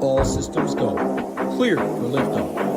All systems go. Clear for liftoff.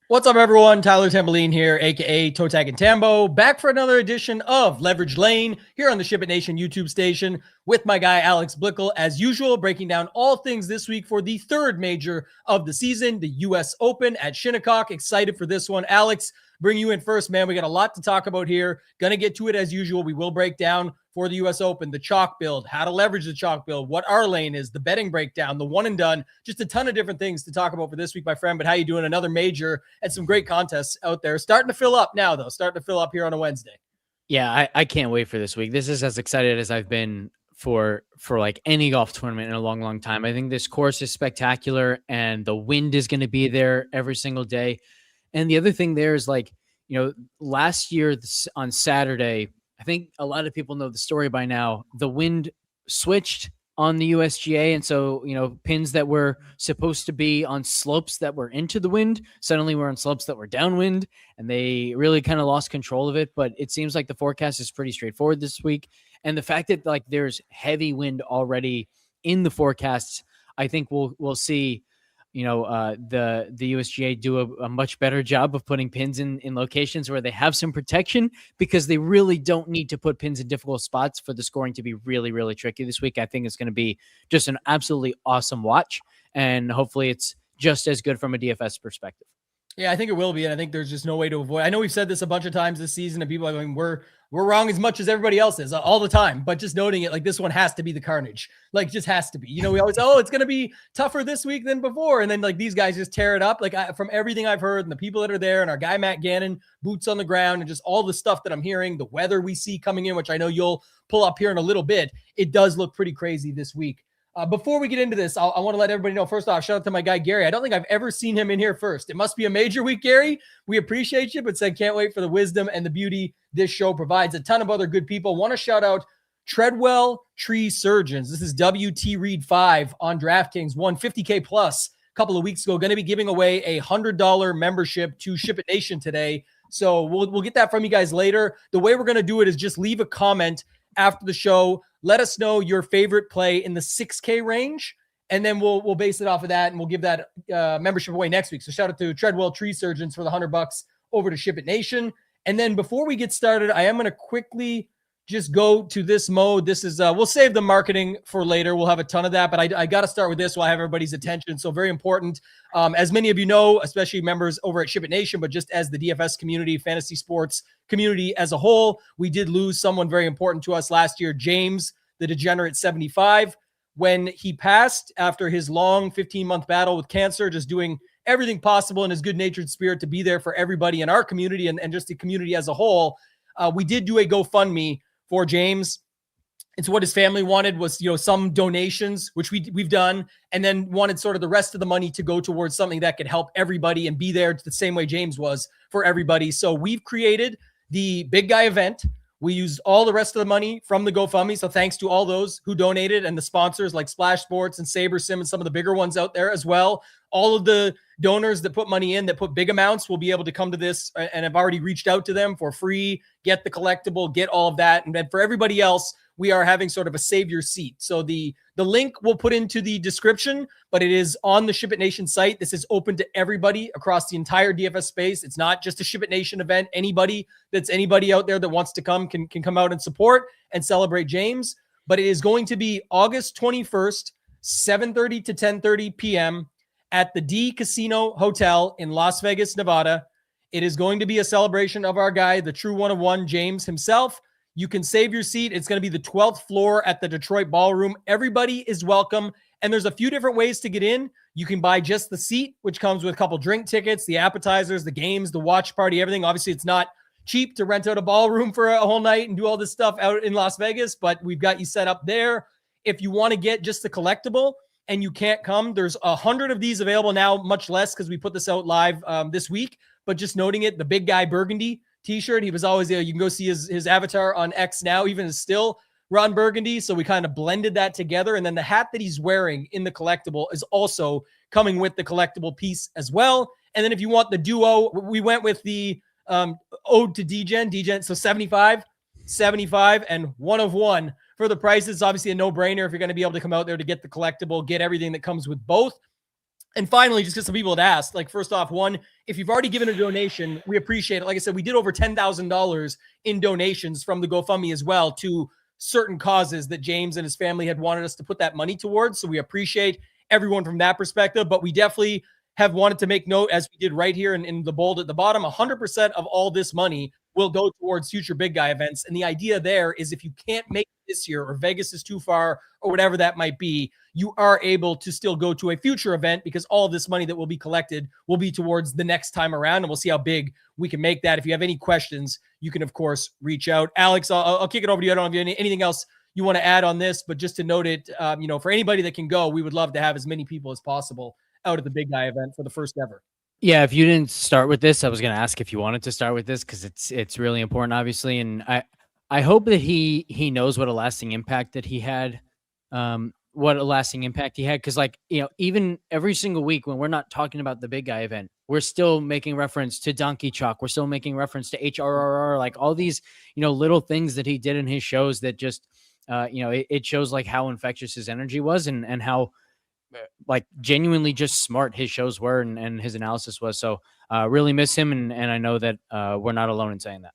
What's up, everyone? Tyler Tamboline here, aka ToeTagginTambo, back for another edition of Leverage Lane here on the Ship It Nation YouTube station with my guy Alex Blickle, as usual, breaking down all things this week for the third major of the season, the U.S. Open at Shinnecock. Excited for this one. Alex, bring you in first, man. We got a lot to talk about here. Gonna get to it as usual. We will break down for the U.S. Open, the chalk build, how to leverage the chalk build, what our lane is, the betting breakdown, the one and done, just a ton of different things to talk about for this week, my friend. But how you doing? Another major and some great contests out there. Starting to fill up now, though. Starting to fill up here on a Wednesday. Yeah, I can't wait for this week. This is as excited as I've been for like any golf tournament in a long, long time. I think this course is spectacular, and the wind is going to be there every single day. And the other thing there is, like, you know, last year on Saturday, I think a lot of people know the story by now. The wind switched on the USGA. And so, you know, pins that were supposed to be on slopes that were into the wind suddenly were on slopes that were downwind, and they really kind of lost control of it. But it seems like the forecast is pretty straightforward this week. And the fact that, like, there's heavy wind already in the forecasts, I think we'll see, you know, the USGA do a much better job of putting pins in locations where they have some protection, because they really don't need to put pins in difficult spots for the scoring to be really, really tricky this week. I think it's going to be just an absolutely awesome watch, and hopefully it's just as good from a DFS perspective. Yeah, I think it will be, and I think there's just no way to avoid. I know we've said this a bunch of times this season, and people are going, we're wrong as much as everybody else is all the time, but just noting it, like, this one has to be the carnage. Like, just has to be. You know, we always, it's going to be tougher this week than before, and then, like, these guys just tear it up. Like, from everything I've heard and the people that are there, and our guy Matt Gannon, boots on the ground, and just all the stuff that I'm hearing, the weather we see coming in, which I know you'll pull up here in a little bit, it does look pretty crazy this week. Before we get into this, I want to let everybody know, first off, shout out to my guy, Gary. I don't think I've ever seen him in here first. It must be a major week, Gary. We appreciate you, but said can't wait for the wisdom and the beauty this show provides. A ton of other good people. Want to shout out Treadwell Tree Surgeons. This is WT Reed 5 on DraftKings, won $50K plus a couple of weeks ago. Going to be giving away a $100 membership to Ship It Nation today. So we'll get that from you guys later. The way we're going to do it is just leave a comment after the show. Let us know your favorite play in the 6K range, and then we'll base it off of that, and we'll give that membership away next week. So shout out to Treadwell Tree Surgeons for the $100 over to Ship It Nation. And then before we get started, I am going to quickly just go to this mode. This is we'll save the marketing for later. We'll have a ton of that, but I got to start with this while I have everybody's attention. So very important. As many of you know, especially members over at Ship It Nation, but just as the DFS community, fantasy sports community as a whole, we did lose someone very important to us last year, James, the Degenerate 75, when he passed after his long 15-month battle with cancer, just doing everything possible in his good-natured spirit to be there for everybody in our community and just the community as a whole. We did do a GoFundMe for James. It's what his family wanted was, you know, some donations, which we've done, and then wanted sort of the rest of the money to go towards something that could help everybody and be there the same way James was for everybody. So we've created the Big Guy event. We used all the rest of the money from the GoFundMe. So thanks to all those who donated and the sponsors like Splash Sports and SaberSim and some of the bigger ones out there as well. All of the donors that put money in, that put big amounts, will be able to come to this, and I've already reached out to them for free, get the collectible, get all of that. And then for everybody else, we are having sort of a save your seat. So the link we'll put into the description, but it is on the Ship It Nation site. This is open to everybody across the entire DFS space. It's not just a Ship It Nation event. Anybody out there that wants to come can come out and support and celebrate James. But it is going to be August 21st, 7:30 to 10:30 p.m. at the D Casino Hotel in Las Vegas, Nevada. It is going to be a celebration of our guy, the true one of one, James himself. You can save your seat. It's going to be the 12th floor at the Detroit Ballroom. Everybody is welcome. And there's a few different ways to get in. You can buy just the seat, which comes with a couple drink tickets, the appetizers, the games, the watch party, everything. Obviously, it's not cheap to rent out a ballroom for a whole night and do all this stuff out in Las Vegas, but we've got you set up there. If you want to get just the collectible, and you can't come, there's 100 of these available now, much less because we put this out live this week. But just noting it, the Big Guy Burgundy t-shirt, he was always there. You can go see his avatar on X now, even is still Ron Burgundy. So we kind of blended that together. And then the hat that he's wearing in the collectible is also coming with the collectible piece as well. And then if you want the duo, we went with the ode to Degen. So 75, and 1 of 1 for the price. It's obviously a no-brainer if you're going to be able to come out there to get the collectible, get everything that comes with both. And finally, just because some people had asked, like, first off, one, if you've already given a donation, we appreciate it. Like I said, we did over $10,000 in donations from the GoFundMe as well to certain causes that James and his family had wanted us to put that money towards. So we appreciate everyone from that perspective, but we definitely have wanted to make note, as we did right here in the bold at the bottom, 100% of all this money will go towards future Big Guy events. And the idea there is if you can't make it this year, or Vegas is too far, or whatever that might be, you are able to still go to a future event because all of this money that will be collected will be towards the next time around. And we'll see how big we can make that. If you have any questions, you can, of course, reach out. Alex, I'll kick it over to you. I don't know if you have anything else you want to add on this, but just to note it, for anybody that can go, we would love to have as many people as possible out at the Big Guy event for the first ever. Yeah, if you didn't start with this, I was going to ask if you wanted to start with this because it's really important, obviously, and I hope that he knows what a lasting impact that he had, because even every single week when we're not talking about the Big Guy event, we're still making reference to Donkey Chalk, we're still making reference to HRRR, like all these little things that he did in his shows that just it shows like how infectious his energy was and how like genuinely just smart his shows were and his analysis was. So really miss him. And I know that we're not alone in saying that.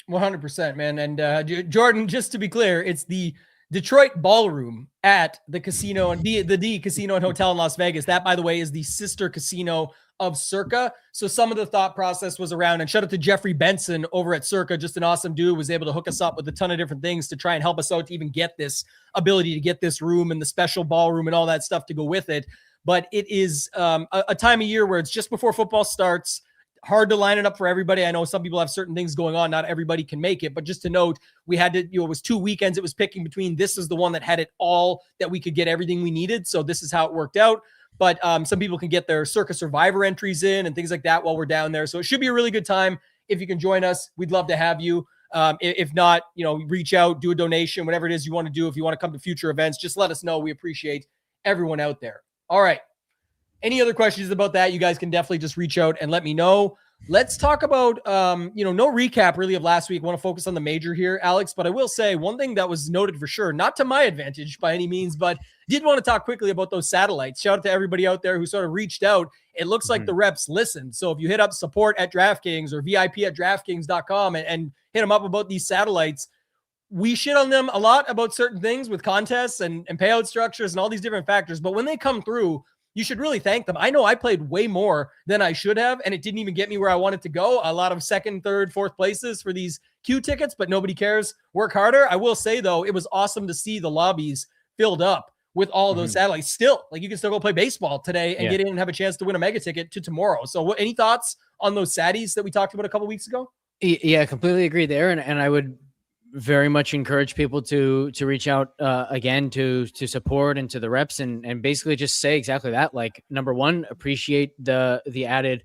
100%, man. And Jordan, just to be clear, it's the Detroit Ballroom at the casino and the D Casino and Hotel in Las Vegas. That, by the way, is the sister casino of Circa. So some of the thought process was around, and shout out to Jeffrey Benson over at Circa, just an awesome dude, was able to hook us up with a ton of different things to try and help us out to even get this ability to get this room and the special ballroom and all that stuff to go with it. But it is a time of year where it's just before football starts. Hard to line it up for everybody. I know some people have certain things going on. Not everybody can make it, but just to note, we had to, it was 2 weekends. It was picking between, this is the one that had it all, that we could get everything we needed. So this is how it worked out. But some people can get their Circa Survivor entries in and things like that while we're down there. So it should be a really good time. If you can join us, we'd love to have you. If not, reach out, do a donation, whatever it is you want to do. If you want to come to future events, just let us know. We appreciate everyone out there. All right. Any other questions about that? You guys can definitely just reach out and let me know. Let's talk about, no recap really of last week. I want to focus on the major here, Alex, but I will say one thing that was noted for sure, not to my advantage by any means, but did want to talk quickly about those satellites. Shout out to everybody out there who sort of reached out. It looks like the reps listened. So if you hit up support at DraftKings or VIP at DraftKings.com and hit them up about these satellites, we shit on them a lot about certain things with contests and payout structures and all these different factors. But when they come through, you should really thank them. I know I played way more than I should have, and it didn't even get me where I wanted to go. A lot of second, third, fourth places for these Q tickets, but nobody cares. Work harder. I will say, though, it was awesome to see the lobbies filled up with all of those satellites. Still, like, you can still go play baseball today and get in and have a chance to win a mega ticket to tomorrow. So any thoughts on those satties that we talked about a couple weeks ago? Yeah, completely agree there. And I would very much encourage people to reach out again to support and to the reps and basically just say exactly that. Like, number one, appreciate the added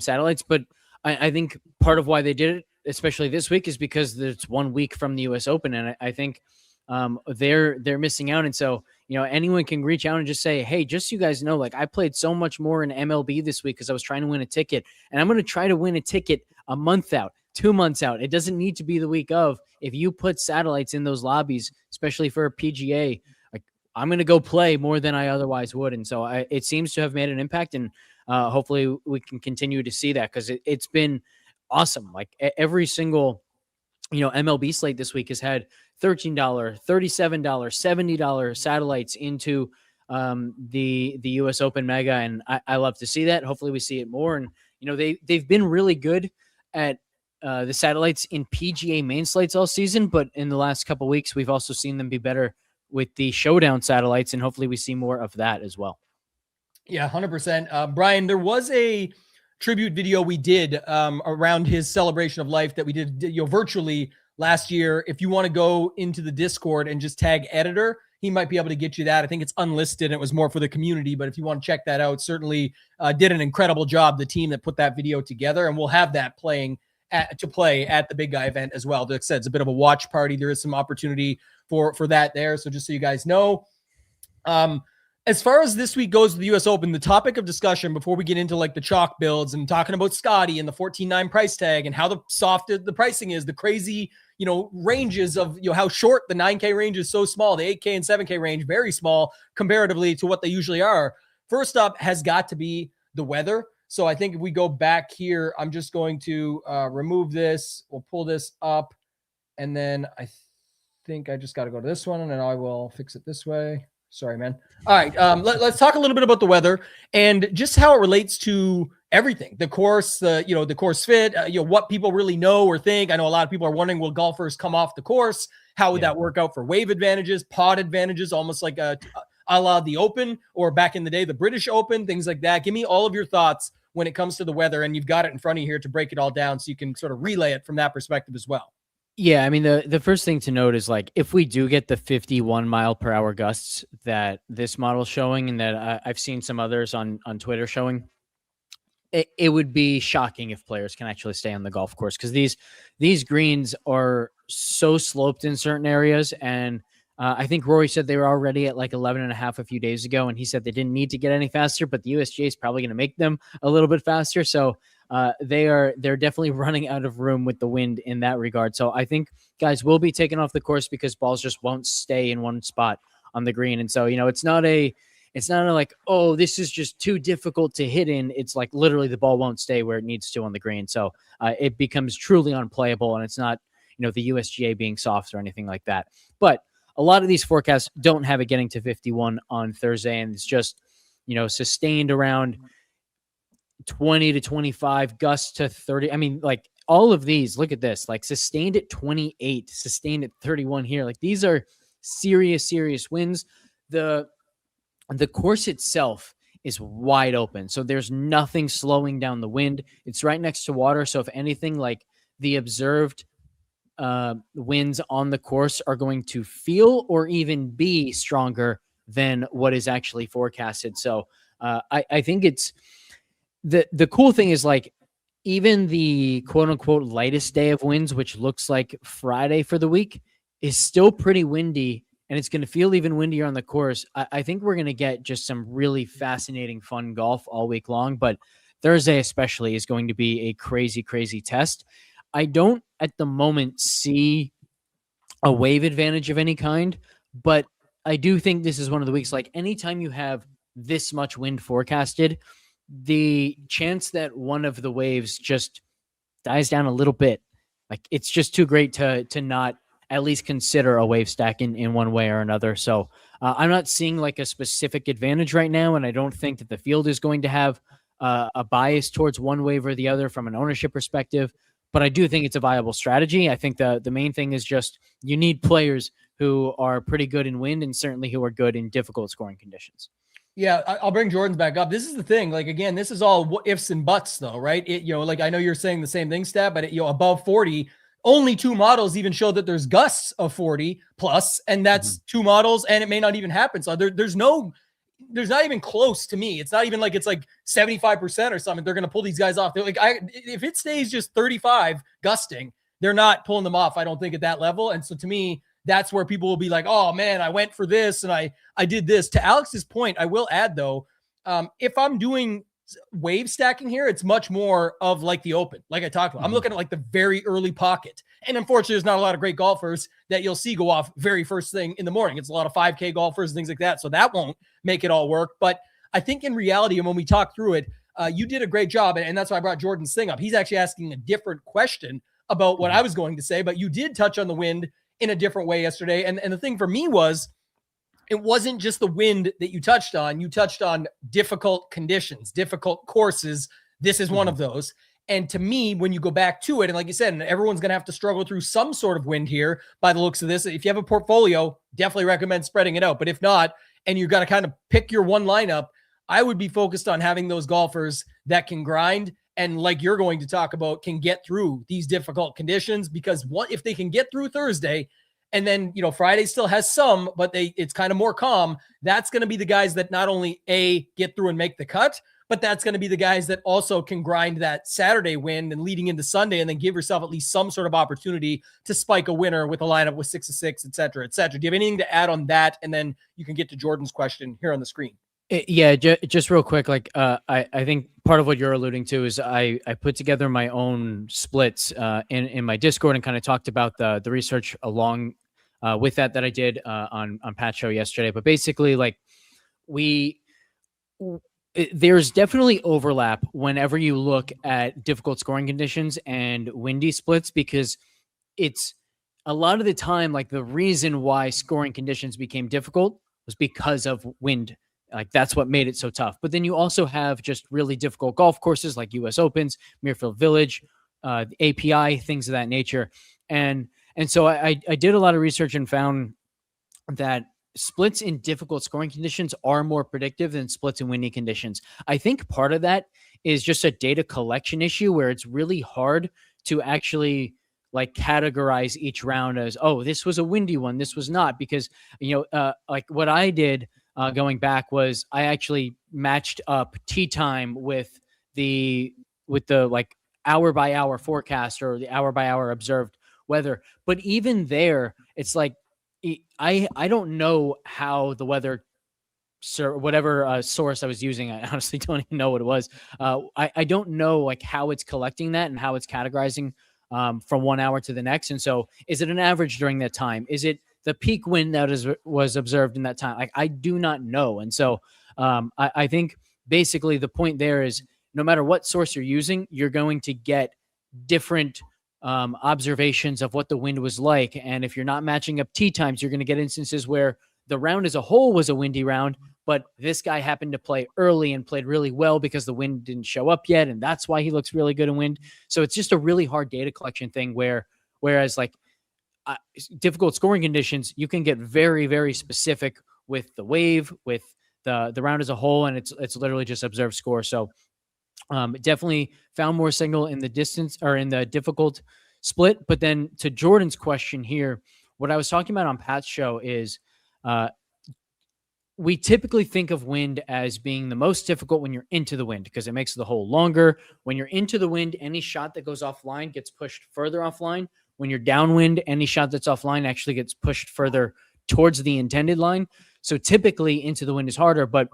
satellites, but I think part of why they did it, especially this week, is because it's 1 week from the US Open, and I think they're missing out. And so anyone can reach out and just say, hey, just so you guys know, like, I played so much more in MLB this week because I was trying to win a ticket, and I'm going to try to win a ticket a month out, 2 months out. It doesn't need to be the week of. If you put satellites in those lobbies, especially for a PGA, like, I'm going to go play more than I otherwise would. And so it seems to have made an impact, and hopefully we can continue to see that, because it's been awesome. Like, every single, MLB slate this week has had $13, $37, $70 satellites into the US Open Mega. And I love to see that. Hopefully we see it more. And, they've been really good at the satellites in PGA main slates all season, but in the last couple of weeks, we've also seen them be better with the showdown satellites, and hopefully we see more of that as well. Yeah, 100%. Brian, there was a tribute video we did around his celebration of life that we did virtually last year. If you want to go into the Discord and just tag editor, he might be able to get you that. I think it's unlisted. It was more for the community, but if you want to check that out, certainly did an incredible job, the team that put that video together, and we'll have that to play at the Big Guy event as well. Like I said, it's a bit of a watch party. There is some opportunity for that there. So just so you guys know, as far as this week goes with the US Open, the topic of discussion before we get into like the chalk builds and talking about Scotty and the 14.9 price tag and how the soft the pricing is, the crazy, ranges of, how short the 9K range is so small, the 8K and 7K range, very small comparatively to what they usually are. First up has got to be the weather. So I think if we go back here, I'm just going to remove this. We'll pull this up. And then I think I just got to go to this one and then I will fix it this way. Sorry, man. All right. Let's talk a little bit about the weather and just how it relates to everything. The course, the course fit, what people really know or think. I know a lot of people are wondering, will golfers come off the course? How would that work out for wave advantages, pod advantages, almost like a la the Open or back in the day, the British Open, things like that. Give me all of your thoughts when it comes to the weather, and you've got it in front of you here to break it all down so you can sort of relay it from that perspective as well. Yeah, I mean, the first thing to note is like if we do get the 51 mile per hour gusts that this model's showing and that I've seen some others on Twitter showing, it would be shocking if players can actually stay on the golf course because these greens are so sloped in certain areas. And I think Rory said they were already at like 11.5 a few days ago, and he said they didn't need to get any faster, but the USGA is probably going to make them a little bit faster. So they're definitely running out of room with the wind in that regard. So I think guys will be taken off the course because balls just won't stay in one spot on the green. And so, it's not a like, oh, this is just too difficult to hit in. It's like literally the ball won't stay where it needs to on the green. So it becomes truly unplayable, and it's not, the USGA being soft or anything like that. But a lot of these forecasts don't have it getting to 51 on Thursday, and it's just, sustained around 20 to 25, gusts to 30. I mean, like all of these, look at this, like sustained at 28, sustained at 31 here. Like these are serious winds. The course itself is wide open. So there's nothing slowing down the wind. It's right next to water. So if anything, like the observed winds on the course are going to feel or even be stronger than what is actually forecasted. So I think it's the cool thing is like even the quote unquote lightest day of winds, which looks like Friday for the week, is still pretty windy, and it's going to feel even windier on the course. I think we're going to get just some really fascinating, fun golf all week long, but Thursday especially is going to be a crazy test. I don't at the moment see a wave advantage of any kind, but I do think this is one of the weeks, like anytime you have this much wind forecasted, the chance that one of the waves just dies down a little bit, like it's just too great to not at least consider a wave stack in one way or another. So I'm not seeing like a specific advantage right now, and I don't think that the field is going to have a bias towards one wave or the other from an ownership perspective. But I do think it's a viable strategy. I think the main thing is just you need players who are pretty good in wind and certainly who are good in difficult scoring conditions. Yeah, I'll bring Jordan's back up. This is the thing. Like, again, this is all what ifs and buts, though, right? Like I know you're saying the same thing, Stat, but above 40, only 2 models even show that there's gusts of 40 plus, and that's 2 models, and it may not even happen. So there's not even close to me. It's not even like it's like 75% or something. They're going to pull these guys off. They're like, if it stays just 35 gusting, they're not pulling them off, I don't think, at that level. And so to me, that's where people will be like, oh man, I went for this and I did this. To Alex's point, I will add though, if I'm doing wave stacking here, it's much more of like the Open, like I talked about. I'm looking at like the very early pocket. And unfortunately, there's not a lot of great golfers that you'll see go off very first thing in the morning. It's a lot of 5K golfers and things like that. So that won't make it all work. But I think in reality, and when we talk through it, you did a great job. And that's why I brought Jordan's thing up. He's actually asking a different question about what I was going to say, but you did touch on the wind in a different way yesterday. And the thing for me was, it wasn't just the wind that you touched on. You touched on difficult conditions, difficult courses. This is one of those. And to me, when you go back to it, and like you said, everyone's going to have to struggle through some sort of wind here by the looks of this. If you have a portfolio, definitely recommend spreading it out. But if not, and you've got to kind of pick your one lineup, I would be focused on having those golfers that can grind and, like you're going to talk about, can get through these difficult conditions, because what if they can get through Thursday And then, Friday still has some, but it's kind of more calm. That's going to be the guys that not only get through and make the cut, but that's going to be the guys that also can grind that Saturday win and leading into Sunday, and then give yourself at least some sort of opportunity to spike a winner with a lineup with 6 of 6, et cetera, et cetera. Do you have anything to add on that? And then you can get to Jordan's question here on the screen. Yeah, just real quick. I think part of what you're alluding to is I put together my own splits in my Discord and kind of talked about the research along with that I did on Pat's show yesterday. But basically, there's definitely overlap whenever you look at difficult scoring conditions and windy splits, because it's a lot of the time, the reason why scoring conditions became difficult was because of wind. That's what made it so tough. But then you also have just really difficult golf courses like US Opens, Muirfield Village, the API, things of that nature. And so I did a lot of research and found that splits in difficult scoring conditions are more predictive than splits in windy conditions. I think part of that is just a data collection issue where it's really hard to actually categorize each round as, oh, this was a windy one, this was not, because, what I did going back was I actually matched up tee time with the hour by hour forecast or the hour by hour observed weather. But even there, it's I don't know how the weather, whatever source I was using, I honestly don't even know what it was. I don't know how it's collecting that and how it's categorizing from 1 hour to the next. And so is it an average during that time? Is it the peak wind that was observed in that time? I do not know. And so I think basically the point there is no matter what source you're using, you're going to get different observations of what the wind was like. And if you're not matching up tee times, you're going to get instances where the round as a whole was a windy round, but this guy happened to play early and played really well because the wind didn't show up yet. And that's why he looks really good in wind. So it's just a really hard data collection thing whereas difficult scoring conditions, you can get very, very specific with the wave, with the round as a whole, and it's literally just observed score. So definitely found more signal in the distance or in the difficult split. But then to Jordan's question here, what I was talking about on Pat's show is we typically think of wind as being the most difficult when you're into the wind because it makes the hole longer. When you're into the wind, any shot that goes offline gets pushed further offline. When you're downwind, any shot that's offline actually gets pushed further towards the intended line. So typically into the wind is harder, but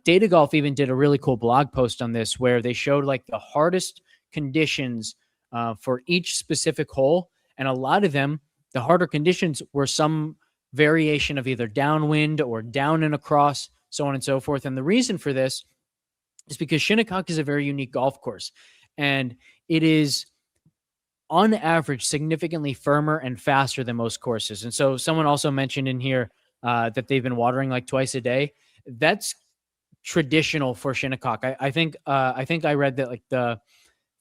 Data Golf even did a really cool blog post on this where they showed the hardest conditions for each specific hole. And a lot of them, the harder conditions were some variation of either downwind or down and across, so on and so forth. And the reason for this is because Shinnecock is a very unique golf course, and it is on average significantly firmer and faster than most courses. And so someone also mentioned in here that they've been watering twice a day. That's traditional for Shinnecock. I think I read that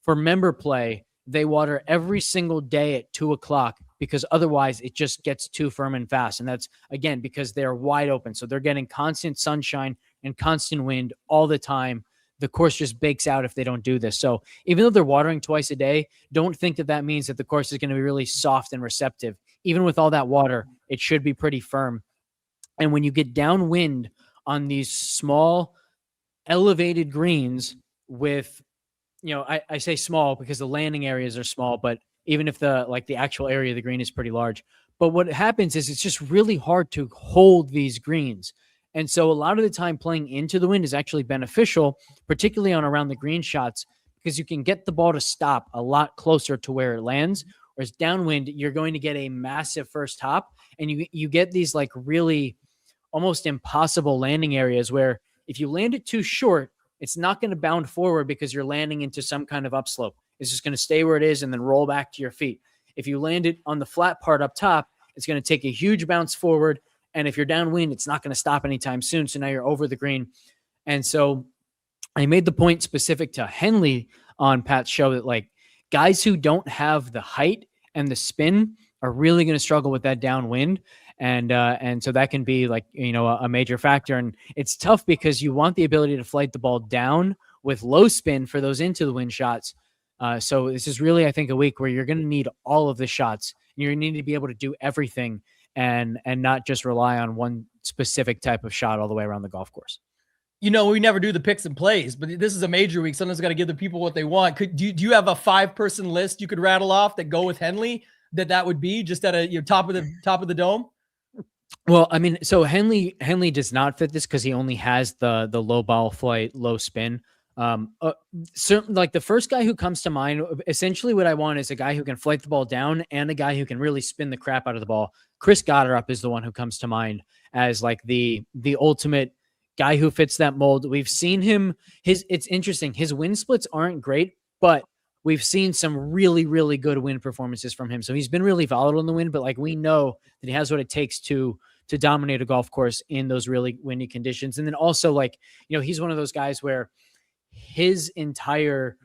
for member play, they water every single day at 2:00 because otherwise it just gets too firm and fast. And that's again, because they're wide open. So they're getting constant sunshine and constant wind all the time. The course just bakes out if they don't do this. So even though they're watering twice a day, don't think that means that the course is going to be really soft and receptive. Even with all that water, it should be pretty firm. And when you get downwind on these small elevated greens with, I say small because the landing areas are small, but even if the actual area of the green is pretty large. But what happens is it's just really hard to hold these greens. And so a lot of the time playing into the wind is actually beneficial, particularly on around the green shots, because you can get the ball to stop a lot closer to where it lands. Whereas downwind, you're going to get a massive first hop, and you get these really almost impossible landing areas where if you land it too short, it's not going to bound forward because you're landing into some kind of upslope. It's just going to stay where it is and then roll back to your feet. If you land it on the flat part up top, it's going to take a huge bounce forward. And if you're downwind, it's not going to stop anytime soon. So now you're over the green. And so I made the point specific to Henley on Pat's show that guys who don't have the height and the spin are really going to struggle with that downwind. And so that can be a major factor. And it's tough because you want the ability to flight the ball down with low spin for those into the wind shots. So this is really, I think, a week where you're going to need all of the shots. You're going to need to be able to do everything. and not just rely on one specific type of shot all the way around the golf course. We never do the picks and plays, but this is a major week. Sometimes got to give the people what they want. Do you have a 5-person list you could rattle off that go with Henley? That would be just at a top of the dome. Well, I mean, so Henley does not fit this because he only has the low ball flight, low spin. Certainly, like the first guy who comes to mind, essentially what I want is a guy who can flight the ball down and a guy who can really spin the crap out of the ball. Chris Gotterup is the one who comes to mind as like the ultimate guy who fits that mold. We've seen him. It's interesting. His win splits aren't great, but we've seen some really, really good win performances from him. So he's been really volatile in the win, but like we know that he has what it takes to dominate a golf course in those really windy conditions. And then also like, he's one of those guys where his entire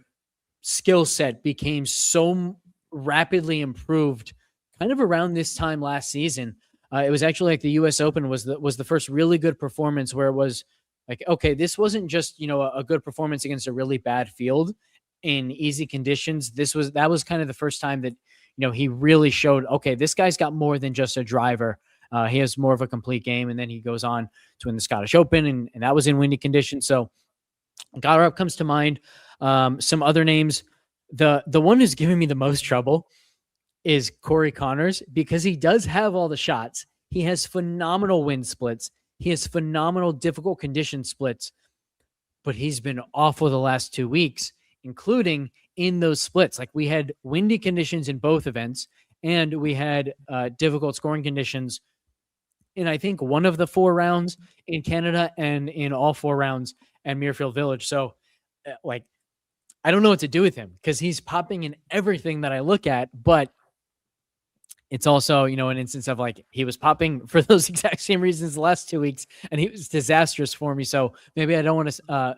skill set became so rapidly improved kind of around this time last season. It was actually like the US Open was the first really good performance where it was like, okay, this wasn't just, a good performance against a really bad field in easy conditions. That was kind of the first time that, he really showed, okay, this guy's got more than just a driver. He has more of a complete game. And then he goes on to win the Scottish Open and that was in windy conditions. So Gotterup comes to mind. Some other names, the one who's giving me the most trouble is Corey Connors because he does have all the shots. He has phenomenal wind splits. He has phenomenal difficult condition splits, but he's been awful the last 2 weeks, including in those splits. Like we had windy conditions in both events and we had difficult scoring conditions in, I think, one of the 4 rounds in Canada and in all 4 rounds at Muirfield Village. So like, I don't know what to do with him because he's popping in everything that I look at, but it's also, an instance of like, he was popping for those exact same reasons the last 2 weeks and he was disastrous for me. So maybe I don't want to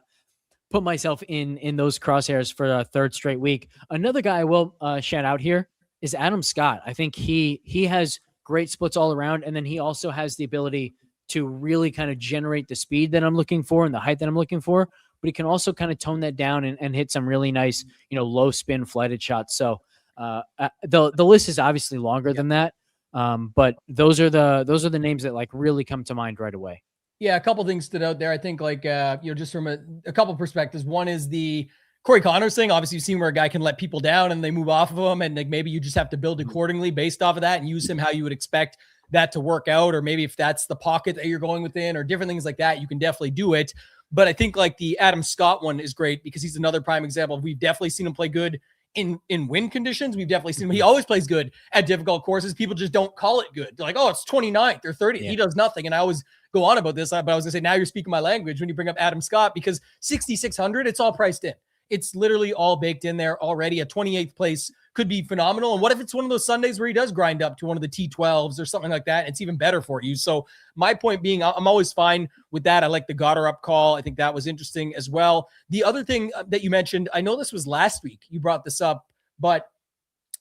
put myself in those crosshairs for a 3rd straight week. Another guy I will shout out here is Adam Scott. I think he has great splits all around. And then he also has the ability to really kind of generate the speed that I'm looking for and the height that I'm looking for, but he can also kind of tone that down and hit some really nice, low spin flighted shots. So the list is obviously longer than that. But those are the names that like really come to mind right away. Yeah. A couple things stood out there. I think like, just from a couple perspectives. One is the Corey Connors thing. Obviously you've seen where a guy can let people down and they move off of him. And like, maybe you just have to build accordingly based off of that and use him how you would expect that to work out. Or maybe if that's the pocket that you're going within or different things like that, you can definitely do it. But I think like the Adam Scott one is great because he's another prime example. We've definitely seen him play good in wind conditions. We've definitely seen him. He always plays good at difficult courses. People just don't call it good. They're like, oh, it's 29th or 30th. Yeah. He does nothing. And I always go on about this, but I was gonna say, now you're speaking my language when you bring up Adam Scott, because 6,600, it's all priced in. It's literally all baked in there already. A 28th place could be phenomenal. And what if it's one of those Sundays where he does grind up to one of the T12s or something like that? It's even better for you. So my point being, I'm always fine with that. I like the Gotterup call. I think that was interesting as well. The other thing that you mentioned, I know this was last week, you brought this up, but,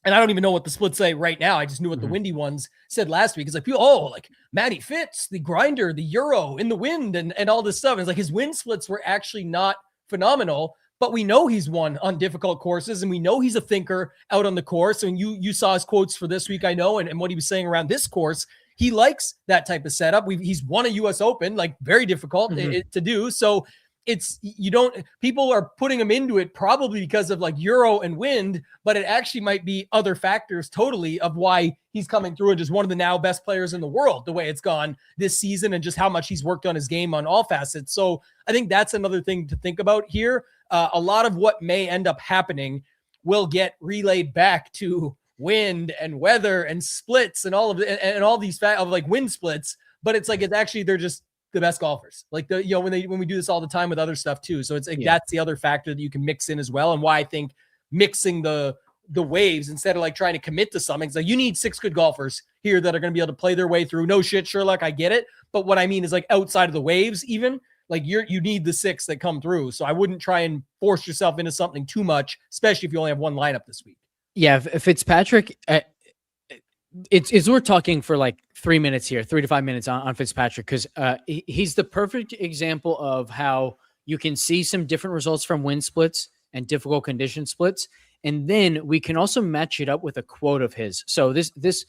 and I don't even know what the splits say right now. I just knew what the windy ones said last week. It's like, like Matty Fitz, the grinder, the Euro in the wind and all this stuff. And it's like his wind splits were actually not phenomenal, but we know he's won on difficult courses and we know he's a thinker out on the course. And you saw his quotes for this week, I know, and what he was saying around this course. He likes that type of setup. He's won a US Open, like very difficult to do. So people are putting him into it probably because of like Euro and wind, but it actually might be other factors totally of why he's coming through and just one of the now best players in the world, the way it's gone this season and just how much he's worked on his game on all facets. So I think that's another thing to think about here. A lot of what may end up happening will get relayed back to wind and weather and splits and all of it and all these of like wind splits, but it's like, it's actually, they're just the best golfers. Like when we do this all the time with other stuff too. So it's like, that's the other factor that you can mix in as well. And why I think mixing the waves instead of like trying to commit to something. It's like, you need 6 good golfers here that are going to be able to play their way through. No shit, Sherlock, I get it. But what I mean is like outside of the waves, even like you need the 6 that come through. So I wouldn't try and force yourself into something too much, especially if you only have one lineup this week. Yeah. Fitzpatrick, it's worth talking for like 3 minutes here, 3 to 5 minutes on Fitzpatrick, because he's the perfect example of how you can see some different results from wind splits and difficult condition splits. And then we can also match it up with a quote of his. So this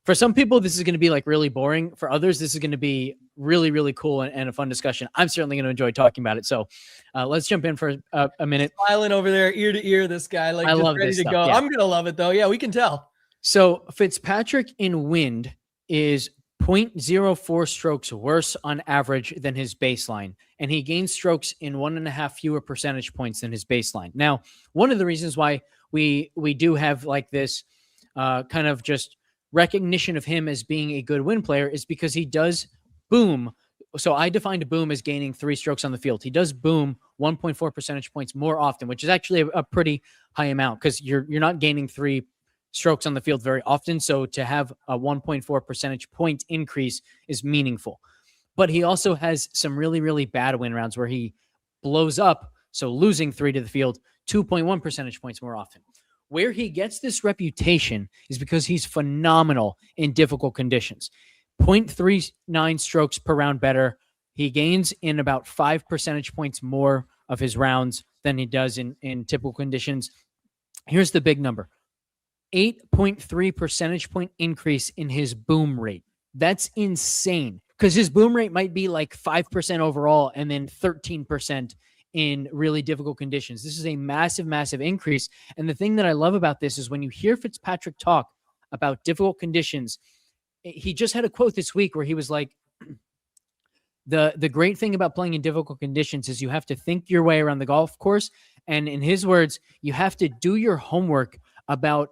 for some people, this is going to be like really boring. For others, this is going to be really, really cool and a fun discussion. I'm certainly going to enjoy talking about it. So let's jump in for a minute. Smiling over there, ear to ear, this guy, like, I just love ready this to stuff, go. yeah. I'm going to love it, though. Yeah, we can tell. So Fitzpatrick in wind is 0.04 strokes worse on average than his baseline. And he gains strokes in 1.5 fewer percentage points than his baseline. Now, one of the reasons why we do have like this kind of just recognition of him as being a good wind player is because he does boom. So I defined boom as gaining 3 strokes on the field. He does boom 1.4 percentage points more often, which is actually a pretty high amount because you're not gaining 3 strokes on the field very often. So to have a 1.4 percentage point increase is meaningful. But he also has some really, really bad win rounds where he blows up. So losing 3 to the field, 2.1 percentage points more often. Where he gets this reputation is because he's phenomenal in difficult conditions. 0.39 strokes per round better. He gains in about 5 percentage points more of his rounds than he does in typical conditions. Here's the big number. 8.3 percentage point increase in his boom rate. That's insane because his boom rate might be like 5% overall and then 13% in really difficult conditions. This is a massive, massive increase. And the thing that I love about this is when you hear Fitzpatrick talk about difficult conditions, he just had a quote this week where he was like, the great thing about playing in difficult conditions is you have to think your way around the golf course. And in his words, you have to do your homework about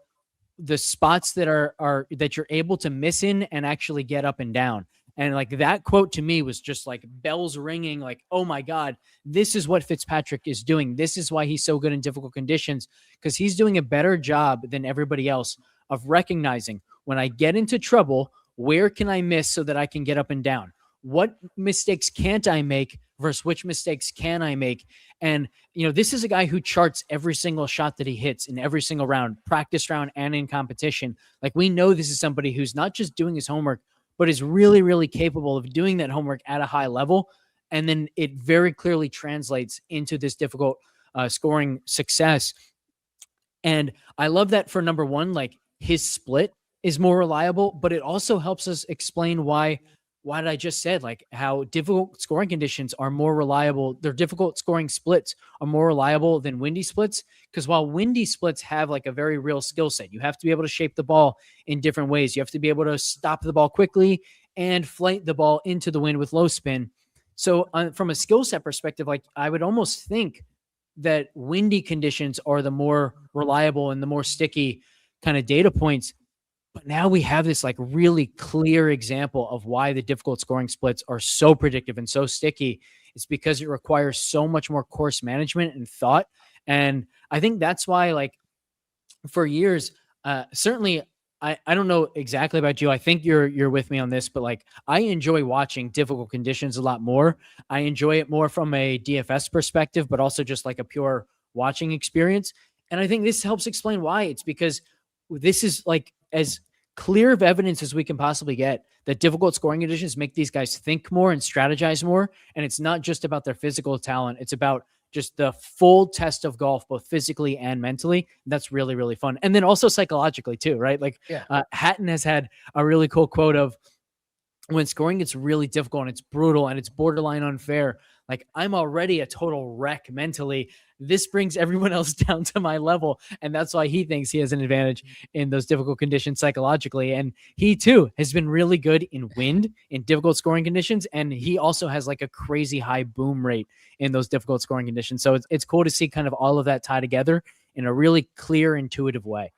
the spots that are that you're able to miss in and actually get up and down. And like that quote to me was just like bells ringing, like, oh my God, this is what Fitzpatrick is doing. This is why he's so good in difficult conditions, because he's doing a better job than everybody else of recognizing when I get into trouble, where can I miss so that I can get up and down? What mistakes can't I make versus which mistakes can I make? And, you know, this is a guy who charts every single shot that he hits in every single round, practice round and in competition. Like, we know this is somebody who's not just doing his homework, but is really, really capable of doing that homework at a high level. And then it very clearly translates into this difficult scoring success. And I love that for number one, like his split is more reliable, but it also helps us explain why did I just said, like how difficult scoring conditions are more reliable. Their difficult scoring splits are more reliable than windy splits. Because while windy splits have like a very real skill set, you have to be able to shape the ball in different ways. You have to be able to stop the ball quickly and flight the ball into the wind with low spin. So from a skill set perspective, like I would almost think that windy conditions are the more reliable and the more sticky kind of data points. But now we have this like really clear example of why the difficult scoring splits are so predictive and so sticky. It's because it requires so much more course management and thought. And I think that's why, like, for years, certainly I don't know exactly about you. I think you're with me on this, but like I enjoy watching difficult conditions a lot more. I enjoy it more from a DFS perspective, but also just like a pure watching experience. And I think this helps explain why. It's because this is like as clear of evidence as we can possibly get that difficult scoring conditions make these guys think more and strategize more. And it's not just about their physical talent. It's about just the full test of golf, both physically and mentally. That's really, really fun. And then also psychologically too, right? Like Hatton has had a really cool quote of, when scoring gets really difficult and it's brutal and it's borderline unfair, like I'm already a total wreck mentally. This brings everyone else down to my level. And that's why he thinks he has an advantage in those difficult conditions psychologically. And he too has been really good in wind, in difficult scoring conditions. And he also has like a crazy high boom rate in those difficult scoring conditions. So it's cool to see kind of all of that tie together in a really clear, intuitive way.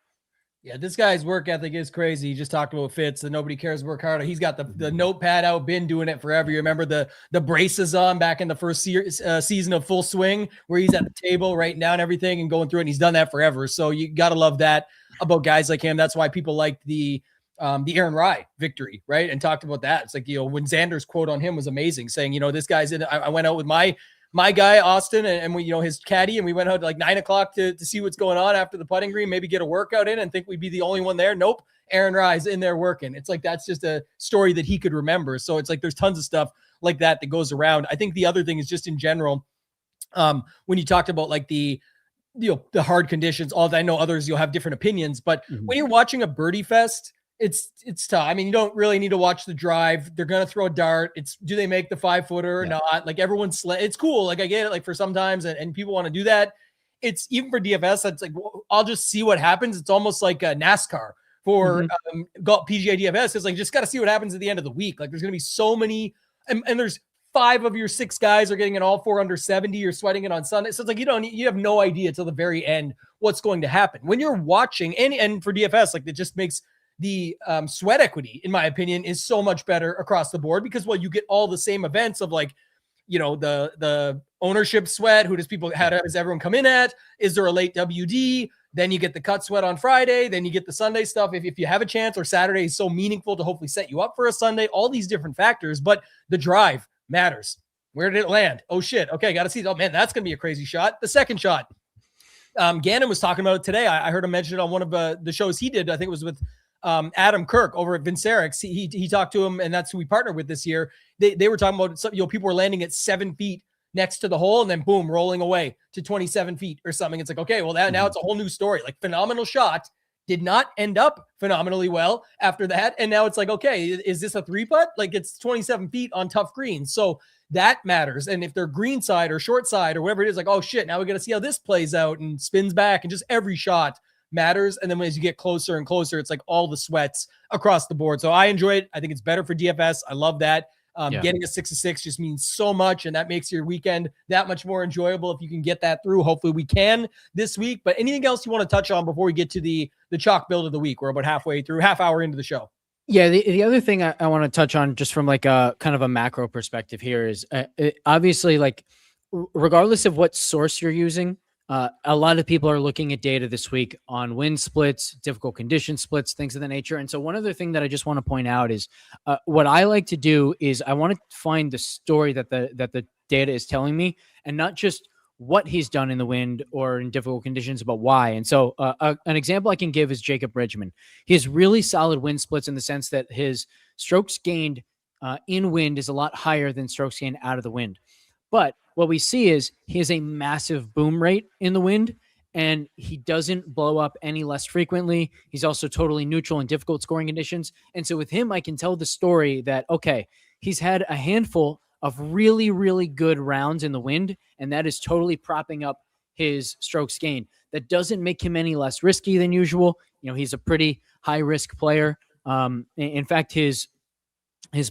Yeah, this guy's work ethic is crazy. He just talked about Fitz, and nobody cares work harder. He's got the notepad out, been doing it forever. You remember the braces on back in the first season of Full Swing, where he's at the table writing down everything and going through it, and he's done that forever. So you got to love that about guys like him. That's why people liked the Aaron Rye victory, right? And talked about that. It's like, you know, when Xander's quote on him was amazing, saying, you know, this guy's in. I went out with my guy, Austin, and we, you know, his caddy, and we went out at like 9 o'clock to see what's going on after the putting green, maybe get a workout in and think we'd be the only one there. Nope. Aaron Rye's in there working. It's like, that's just a story that he could remember. So it's like, there's tons of stuff like that goes around. I think the other thing is just in general, when you talked about like the the hard conditions, all that. I know others, you'll have different opinions, but Mhm. when you're watching a birdie fest, it's tough. I mean, you don't really need to watch the drive. They're going to throw a dart. Do they make the 5-footer or not? Like everyone's it's cool. Like I get it. Like for sometimes, and people want to do that. It's even for DFS. It's like, well, I'll just see what happens. It's almost like a NASCAR for PGA DFS. It's like, just got to see what happens at the end of the week. Like there's going to be so many, and there's 5 of your 6 guys are getting an all 4 under 70. You're sweating it on Sunday. So it's like, you have no idea till the very end what's going to happen when you're watching. And for DFS, like it just makes the sweat equity, in my opinion, is so much better across the board because, well, you get all the same events of like, the ownership sweat. Who does everyone come in at? Is there a late WD? Then you get the cut sweat on Friday. Then you get the Sunday stuff. If you have a chance, or Saturday is so meaningful to hopefully set you up for a Sunday, all these different factors, but the drive matters. Where did it land? Oh shit. Okay. Got to see. Oh man, that's going to be a crazy shot. The second shot. Gannon was talking about it today. I heard him mention it on one of the shows he did. I think it was with Adam Kirk over at Vincerix. He talked to him, and that's who we partnered with this year. They were talking about people were landing at 7 feet next to the hole and then boom, rolling away to 27 feet or something. It's like, okay, well now it's a whole new story. Like phenomenal shot, did not end up phenomenally well after that. And now it's like, okay, is this a 3-putt? Like it's 27 feet on tough greens. So that matters. And if they're green side or short side or whatever it is, like, oh shit, now we got to see how this plays out and spins back, and just every shot matters. And then as you get closer and closer, it's like all the sweats across the board. So I enjoy it. I think it's better for DFS. I love that. Getting a 6-6 just means so much, and that makes your weekend that much more enjoyable if you can get that through. Hopefully we can this week. But anything else you want to touch on before we get to the chalk build of the week? We're about half hour into the show. Yeah, the other thing I want to touch on, just from like a kind of a macro perspective here, is obviously, like, regardless of what source you're using, a lot of people are looking at data this week on wind splits, difficult condition splits, things of the nature. And so one other thing that I just want to point out is what I like to do is I want to find the story that the data is telling me, and not just what he's done in the wind or in difficult conditions, but why. And so an example I can give is Jacob Bridgman. He has really solid wind splits in the sense that his strokes gained in wind is a lot higher than strokes gained out of the wind. But what we see is he has a massive boom rate in the wind, and he doesn't blow up any less frequently. He's also totally neutral in difficult scoring conditions. And so with him, I can tell the story that, okay, he's had a handful of really, really good rounds in the wind, and that is totally propping up his strokes gained. That doesn't make him any less risky than usual. He's a pretty high risk player. In fact, his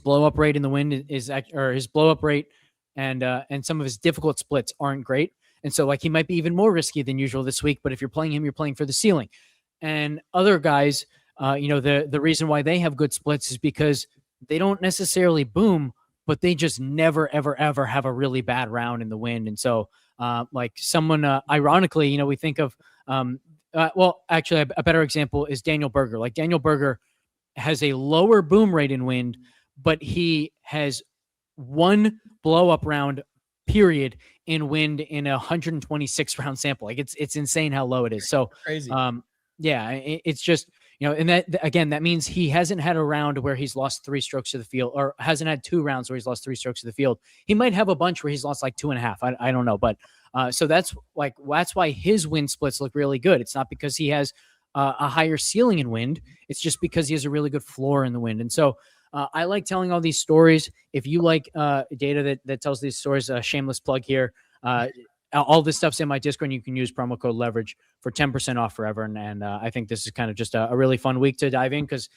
blow up rate in the wind his blow up rate and some of his difficult splits aren't great. And so, like, he might be even more risky than usual this week, but if you're playing him, you're playing for the ceiling. And other guys, the reason why they have good splits is because they don't necessarily boom, but they just never, ever, ever have a really bad round in the wind. And so, like someone, ironically, we think of, actually a better example is Daniel Berger. Like, Daniel Berger has a lower boom rate in wind, but he has one blow up round period in wind in a 126 round sample. Like, it's insane how low it is. So Crazy. It's just, and that, again, that means he hasn't had a round where he's lost 3 strokes to the field, or hasn't had 2 rounds where he's lost 3 strokes to the field. He might have a bunch where he's lost like 2.5. I don't know. But so that's why his wind splits look really good. It's not because he has a higher ceiling in wind. It's just because he has a really good floor in the wind. And so I like telling all these stories. If you like data that tells these stories, shameless plug here. All this stuff's in my Discord, and you can use promo code leverage for 10% off forever. And I think this is kind of just a really fun week to dive in, because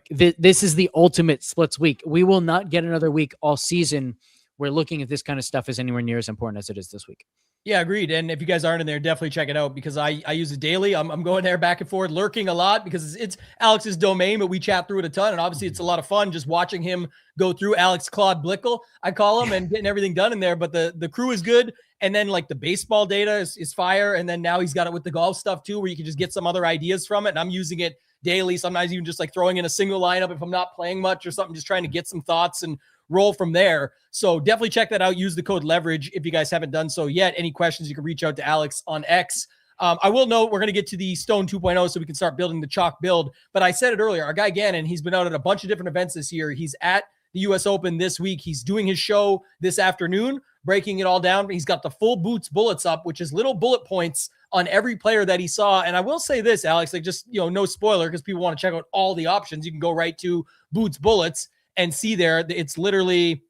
this is the ultimate splits week. We will not get another week all season where looking at this kind of stuff is anywhere near as important as it is this week. Yeah, agreed. And if you guys aren't in there, definitely check it out, because I use it daily. I'm going there back and forth, lurking a lot, because it's Alex's domain, but we chat through it a ton. And obviously it's a lot of fun just watching him go through Alex Claude Blickle, I call him, and getting everything done in there. But the crew is good. And then like the baseball data is fire. And then now he's got it with the golf stuff too, where you can just get some other ideas from it. And I'm using it daily, sometimes even just like throwing in a single lineup if I'm not playing much or something, just trying to get some thoughts and roll from there. So definitely check that out. Use the code leverage if you guys haven't done so yet. Any questions, you can reach out to Alex on X. I will note we're going to get to the Stone 2.0 so we can start building the chalk build. But I said it earlier, our guy Gannon, he's been out at a bunch of different events this year. He's at the US Open this week. He's doing his show this afternoon, breaking it all down. He's got the full Boots bullets up, which is little bullet points on every player that he saw. And I will say this, Alex, like just, no spoiler, because people want to check out all the options. You can go right to Boots bullets and see there. It's literally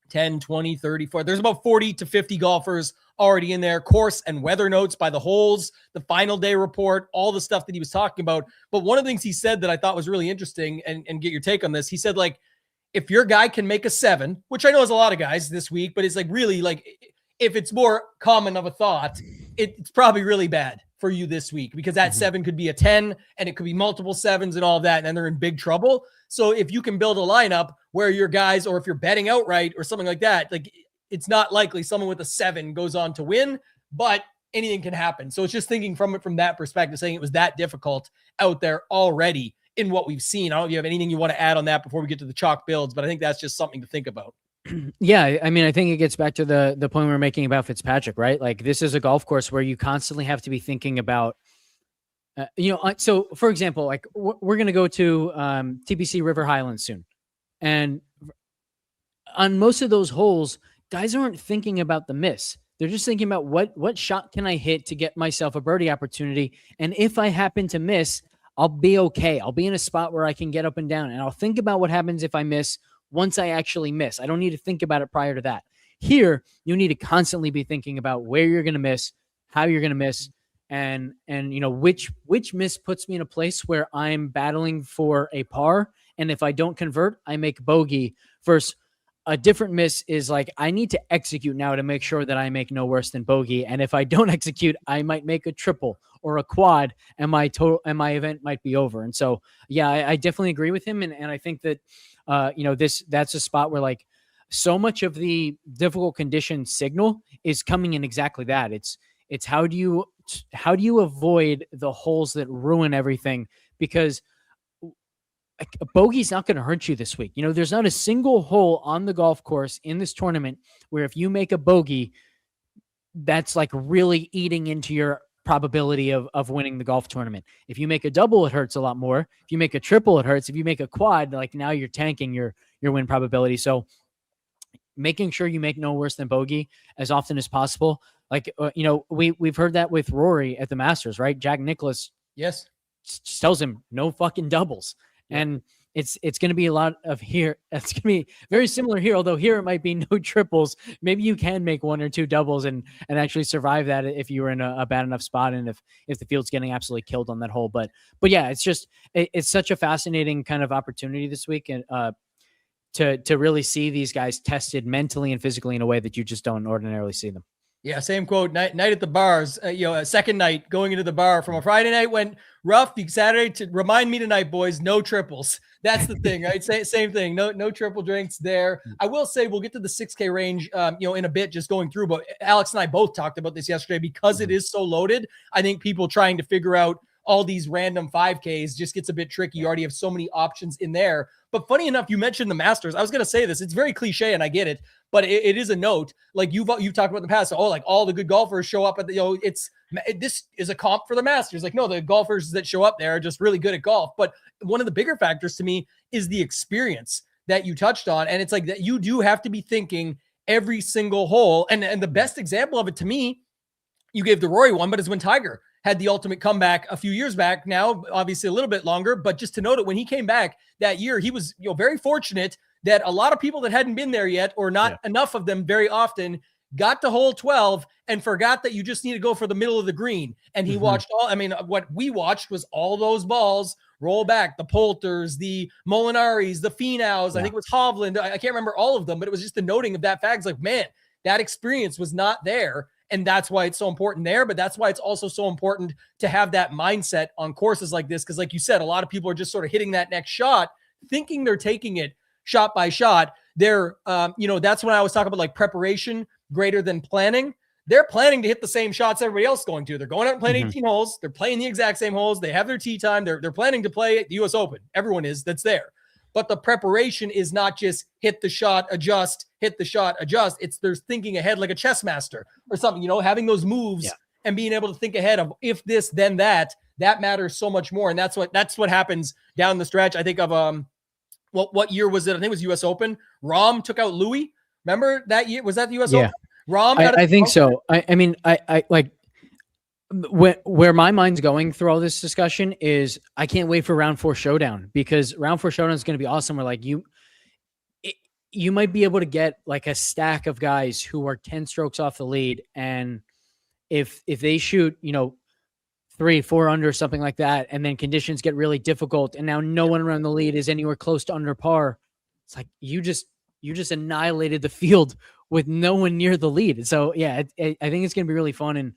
10, 20, 30, 40. There's about 40 to 50 golfers already in there. Course and weather notes by the holes, the final day report, all the stuff that he was talking about. But one of the things he said that I thought was really interesting, and get your take on this, he said, like, if your guy can make a 7, which I know is a lot of guys this week, but it's like really like, if it's more common of a thought, it's probably really bad for you this week, because that 7 could be a 10 and it could be multiple 7s and all of that. And then they're in big trouble. So if you can build a lineup where your guys, or if you're betting outright or something like that, like, it's not likely someone with a 7 goes on to win, but anything can happen. So it's just thinking from it from that perspective, saying it was that difficult out there already in what we've seen. I don't know if you have anything you want to add on that before we get to the chalk builds, but I think that's just something to think about. Yeah, I mean, I think it gets back to the point we were making about Fitzpatrick, right? Like, this is a golf course where you constantly have to be thinking about, so for example, like we're going to go to TPC River Highlands soon. And on most of those holes, guys aren't thinking about the miss. They're just thinking about what shot can I hit to get myself a birdie opportunity. And if I happen to miss, I'll be okay. I'll be in a spot where I can get up and down, and I'll think about what happens if I miss once I actually miss. I don't need to think about it prior to that. Here, you need to constantly be thinking about where you're going to miss, how you're going to miss, and which miss puts me in a place where I'm battling for a par. And if I don't convert, I make bogey. Versus a different miss is like, I need to execute now to make sure that I make no worse than bogey. And if I don't execute, I might make a triple or a quad, and my event might be over. And so, yeah, I definitely agree with him. And I think that, that's a spot where, like, so much of the difficult condition signal is coming in exactly that. It's how do you avoid the holes that ruin everything? Because a bogey's not going to hurt you this week. There's not a single hole on the golf course in this tournament where if you make a bogey, that's like really eating into your probability of winning the golf tournament. If you make a double, it hurts a lot more. If you make a triple, it hurts. If you make a quad, like, now you're tanking your win probability. So making sure you make no worse than bogey as often as possible. Like, we've heard that with Rory at the Masters, right? Jack Nicklaus, yes, just tells him no fucking doubles. Yeah. And it's going to be a lot of here. It's going to be very similar here, although here it might be no triples. Maybe you can make 1 or 2 doubles and actually survive that if you were in a bad enough spot, and if the field's getting absolutely killed on that hole. But yeah, it's such a fascinating kind of opportunity this week, and to really see these guys tested mentally and physically in a way that you just don't ordinarily see them. Yeah, same quote. Night at the bars. A second night going into the bar from a Friday night went rough. Saturday to remind me tonight, boys. No triples. That's the thing, right? Same thing. No triple drinks there. I will say we'll get to the 6K range, in a bit, just going through. But Alex and I both talked about this yesterday because it is so loaded. I think people trying to figure out all these random 5Ks just gets a bit tricky. You already have so many options in there. But funny enough, you mentioned the Masters. I was going to say this. It's very cliche, and I get it, but it is a note. Like you've talked about in the past. So, like all the good golfers show up at the, this is a comp for the Masters. Like, no, the golfers that show up there are just really good at golf. But one of the bigger factors to me is the experience that you touched on. And it's like that you do have to be thinking every single hole. And the best example of it to me, you gave the Rory one, but it's when Tiger had the ultimate comeback a few years back. Now, obviously a little bit longer, but just to note it, when he came back that year, he was very fortunate that a lot of people that hadn't been there yet, or not enough of them very often, got to hole 12 and forgot that you just need to go for the middle of the green. And he watched what we watched was all those balls roll back, the Poulters, the Molinaris, the Finaus. I think it was Hovland. I can't remember all of them, but it was just the noting of that fact. It's like, man, that experience was not there. And that's why it's so important there. But that's why it's also so important to have that mindset on courses like this. Because like you said, a lot of people are just sort of hitting that next shot, thinking they're taking it shot by shot. They're, that's when I was talking about like preparation greater than planning. They're planning to hit the same shots everybody else is going to. They're going out and playing 18 holes. They're playing the exact same holes. They have their tee time. They're planning to play at the US Open. Everyone is that's there. But the preparation is not just hit the shot, adjust, hit the shot, adjust. It's there's thinking ahead like a chess master or something, having those moves and being able to think ahead of if this, then that matters so much more. And that's what happens down the stretch. I think of what year was it? I think it was US Open. Rahm took out Louis. Remember that year? Was that the US Open? Rahm I think so. I mean, I like where my mind's going through all this discussion is I can't wait for round 4 showdown, because round 4 showdown is going to be awesome. Where like you might be able to get like a stack of guys who are 10 strokes off the lead. And if they shoot, 3-4 under, something like that, and then conditions get really difficult, and now no one around the lead is anywhere close to under par, it's like you just annihilated the field with no one near the lead. So yeah, I think it's going to be really fun. And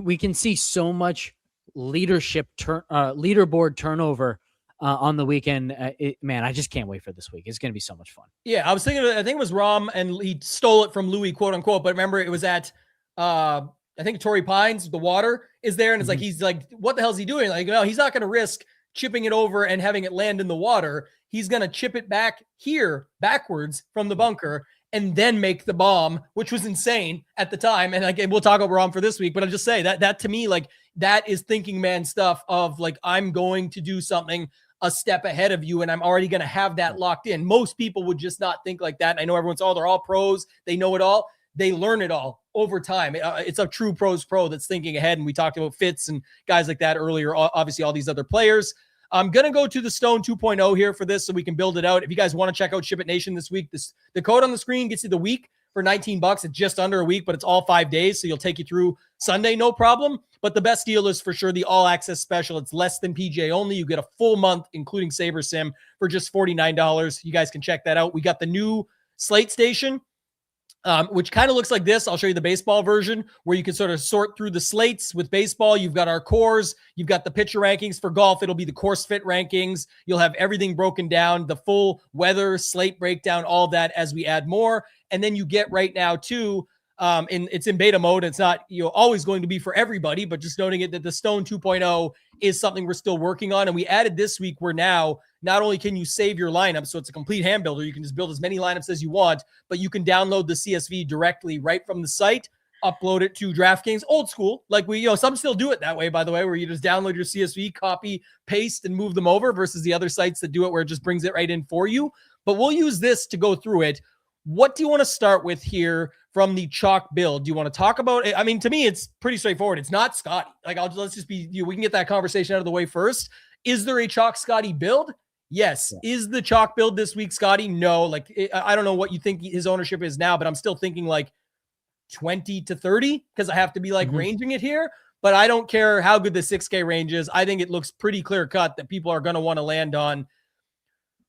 we can see so much leaderboard turnover on the weekend. Man, I just can't wait for this week. It's going to be so much fun. Yeah, I was thinking, I think it was Rahm, and he stole it from Louis, quote unquote. But remember, it was at, I think Torrey Pines, the water is there. And it's like, he's like, what the hell is he doing? Like, no, he's not going to risk chipping it over and having it land in the water. He's going to chip it back here backwards from the bunker and then make the bomb, which was insane at the time. And like, we'll talk about Rahm for this week, but I'll just say that to me, like, that is thinking man stuff of like, I'm going to do something a step ahead of you, and I'm already going to have that locked in. Most people would just not think like that. And I know everyone's, they're all pros. They know it all. They learn it all over time. It's a true pros pro that's thinking ahead. And we talked about Fitz and guys like that earlier. Obviously, all these other players. I'm going to go to the Stone 2.0 here for this so we can build it out. If you guys want to check out Ship It Nation this week, the code on the screen gets you the week for $19. It's just under a week, but it's all 5 days. So you'll take you through Sunday, no problem. But the best deal is for sure the all access special. It's less than PGA only. You get a full month, including Saber Sim, for just $49. You guys can check that out. We got the new Slate station, which kind of looks like this. I'll show you the baseball version where you can sort of sort through the slates. With baseball, you've got our cores, you've got the pitcher rankings. For golf, it'll be the course fit rankings. You'll have everything broken down, the full weather, slate breakdown, all that as we add more. And then you get right now too, it's in beta mode. It's not always going to be for everybody, but just noting it that the Stone 2.0 is something we're still working on. And we added this week where now not only can you save your lineup, so it's a complete hand builder, you can just build as many lineups as you want, but you can download the CSV directly right from the site, upload it to DraftKings, old school. Like some still do it that way, by the way, where you just download your CSV, copy, paste, and move them over versus the other sites that do it where it just brings it right in for you. But we'll use this to go through it. What do you want to start with here from the chalk build? Do you want to talk about it? I mean, to me, it's pretty straightforward. It's not Scotty. Like, let's just be, we can get that conversation out of the way first. Is there a chalk Scotty build? Yes. Yeah. Is the chalk build this week Scotty? No. Like, I don't know what you think his ownership is now, but I'm still thinking like 20 to 30 because I have to be like ranging it here. But I don't care how good the 6K range is. I think it looks pretty clear cut that people are going to want to land on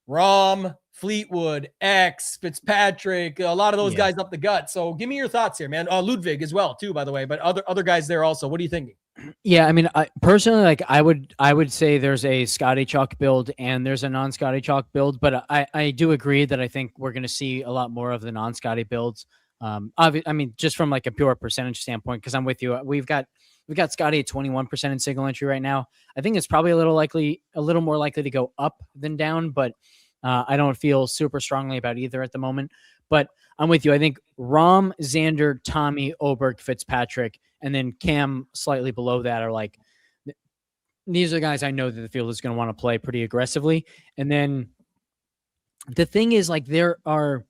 Rahm, Fleetwood, X, Fitzpatrick, a lot of those guys up the gut. So give me your thoughts here, man. Ludwig as well, too, by the way, but other guys there also. What are you thinking? Yeah, I mean, personally, like I would say there's a Scotty chalk build and there's a non-Scotty chalk build, but I do agree that I think we're going to see a lot more of the non-Scotty builds. I mean, just from like a pure percentage standpoint, because I'm with you. We've got Scotty at 21% in single entry right now. I think it's probably a little more likely to go up than down, but I don't feel super strongly about either at the moment. But I'm with you. I think Rahm, Xander, Tommy, Oberg, Fitzpatrick, and then Cam slightly below that are like, these are the guys I know that the field is going to want to play pretty aggressively. And then the thing is, like, there are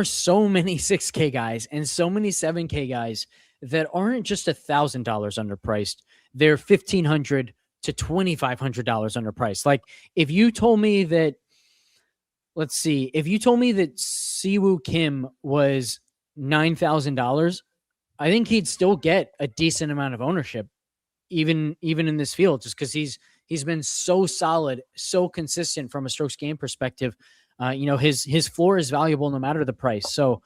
so many 6K guys and so many 7K guys that aren't just $1,000 underpriced. They're $1,500 to $2,500 underpriced. Like, if you told me that, if you told me that Siwoo Kim was $9,000, I think he'd still get a decent amount of ownership, even in this field, just because he's been so solid, so consistent from a strokes game perspective. His floor is valuable no matter the price. So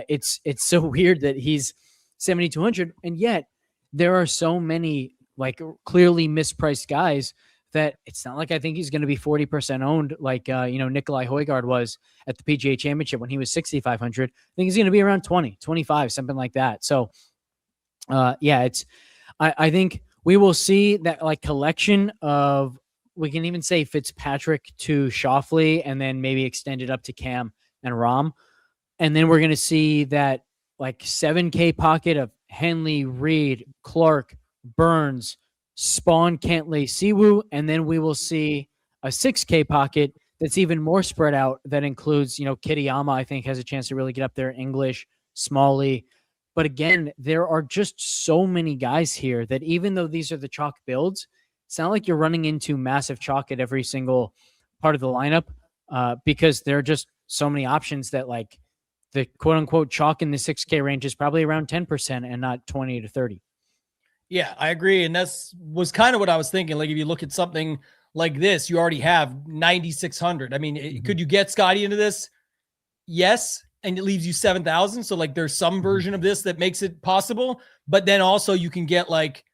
it's so weird that he's 7,200, and yet there are so many like clearly mispriced guys that it's not like I think he's going to be 40% owned like Nikolai Højgaard was at the PGA Championship when he was 6,500. I think he's going to be around 20, 25, something like that. So I think we will see that like collection of, we can even say Fitzpatrick to Schauffele and then maybe extend it up to Cam and Rahm. And then we're going to see that like 7K pocket of Henley, Reed, Clark, Burns, Spawn, Cantlay, Siwoo, and then we will see a 6K pocket that's even more spread out. That includes, Kitayama, I think, has a chance to really get up there. English, Smalley. But again, there are just so many guys here that even though these are the chalk builds, it's not like you're running into massive chalk at every single part of the lineup, because there are just so many options that, like, the quote unquote chalk in the 6K range is probably around 10% and not 20 to 30. Yeah, I agree. And was kind of what I was thinking. Like, if you look at something like this, you already have 9,600. I mean, could you get Scotty into this? Yes. And it leaves you 7,000. So like, there's some version of this that makes it possible, but then also you can get like,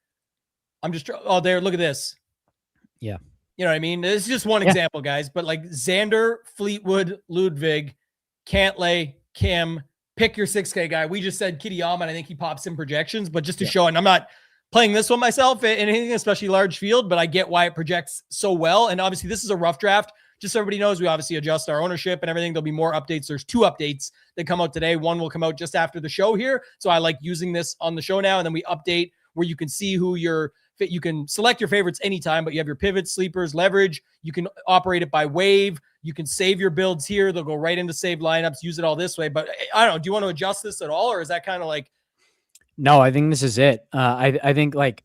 there, look at this. Yeah. You know what I mean? This is just one example, guys, but like Xander, Fleetwood, Ludwig, Cantlay, Kim, pick your 6K guy. We just said Kitayama, and I think he pops in projections, but just to show, and I'm not playing this one myself in anything, especially large field, but I get why it projects so well. And obviously this is a rough draft. Just so everybody knows, we obviously adjust our ownership and everything. There'll be more updates. There's 2 updates that come out today. One will come out just after the show here. So I like using this on the show now. And then we update where you can see who you can select your favorites anytime, but you have your pivots, sleepers, leverage. You can operate it by wave. You can save your builds here. They'll go right into saved lineups, use it all this way. But I don't know. Do you want to adjust this at all? Or is that kind of like... No, I think this is it. I think like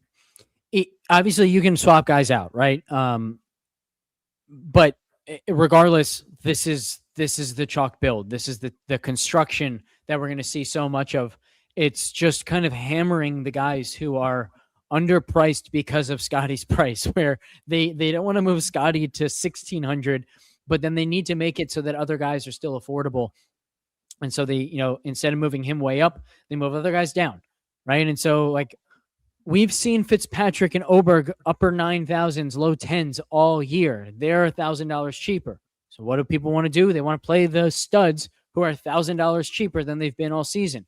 obviously you can swap guys out, right? But regardless, this is the chalk build. This is the construction that we're going to see so much of. It's just kind of hammering the guys who are underpriced because of Scotty's price, where they don't want to move Scotty to 1,600, but then they need to make it so that other guys are still affordable. And so they, instead of moving him way up, they move other guys down. Right. And so like we've seen Fitzpatrick and Oberg upper 9,000s, low 10s all year. They're $1,000 cheaper. So what do people want to do? They want to play the studs who are $1,000 cheaper than they've been all season.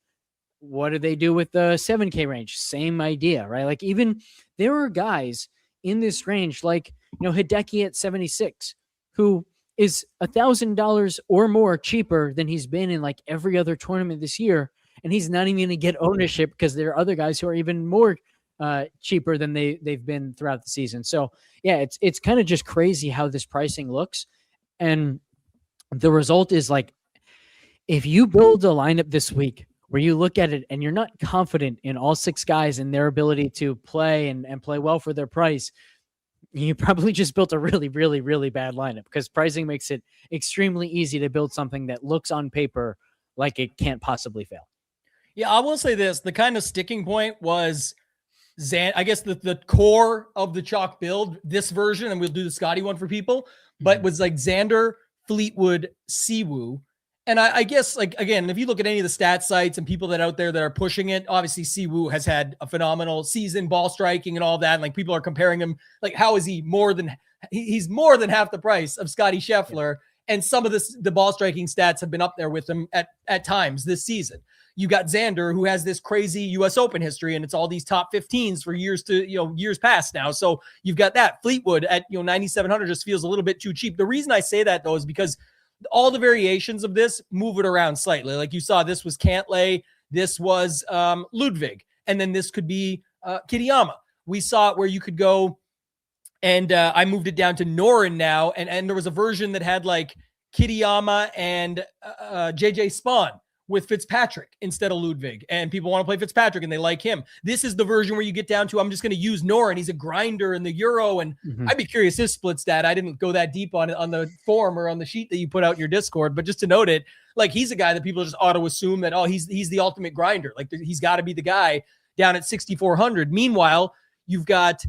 What do they do with the 7K range? Same idea, right? Like even there are guys in this range, like, Hideki at 76, who is $1,000 or more cheaper than he's been in like every other tournament this year. And he's not even going to get ownership because there are other guys who are even more cheaper than they've been throughout the season. So yeah, it's kind of just crazy how this pricing looks. And the result is like, if you build a lineup this week where you look at it and you're not confident in all 6 guys and their ability to play and play well for their price, you probably just built a really, really, really bad lineup, because pricing makes it extremely easy to build something that looks on paper like it can't possibly fail. Yeah, I will say this. The kind of sticking point was I guess the core of the chalk build, this version, and we'll do the Scotty one for people, but was like Xander, Fleetwood, Siwoo. And I guess, like, again, if you look at any of the stat sites and people that out there that are pushing it, obviously Siwoo has had a phenomenal season, ball striking and all that. And like people are comparing him, like, how is he he's more than half the price of Scotty Scheffler. Yeah. And some of the ball striking stats have been up there with him at times this season. You got Xander, who has this crazy US Open history, and it's all these top 15s for years past now. So you've got that. Fleetwood at 9,700 just feels a little bit too cheap. The reason I say that, though, is because all the variations of this move it around slightly. Like you saw, this was Cantlay, this was Ludwig, and then this could be Kitayama. We saw it where you could go, and I moved it down to Norin now, and there was a version that had like Kitayama and JJ Spawn with Fitzpatrick instead of Ludwig, and people want to play Fitzpatrick and they like him. This is the version where you get down to, I'm just going to use Norin. He's a grinder in the Euro, and I'd be curious his split stat. I didn't go that deep on it on the form or on the sheet that you put out in your Discord, but just to note it, like, he's a guy that people just auto assume that, oh, he's the ultimate grinder. Like, he's got to be the guy down at 6,400. Meanwhile, you've got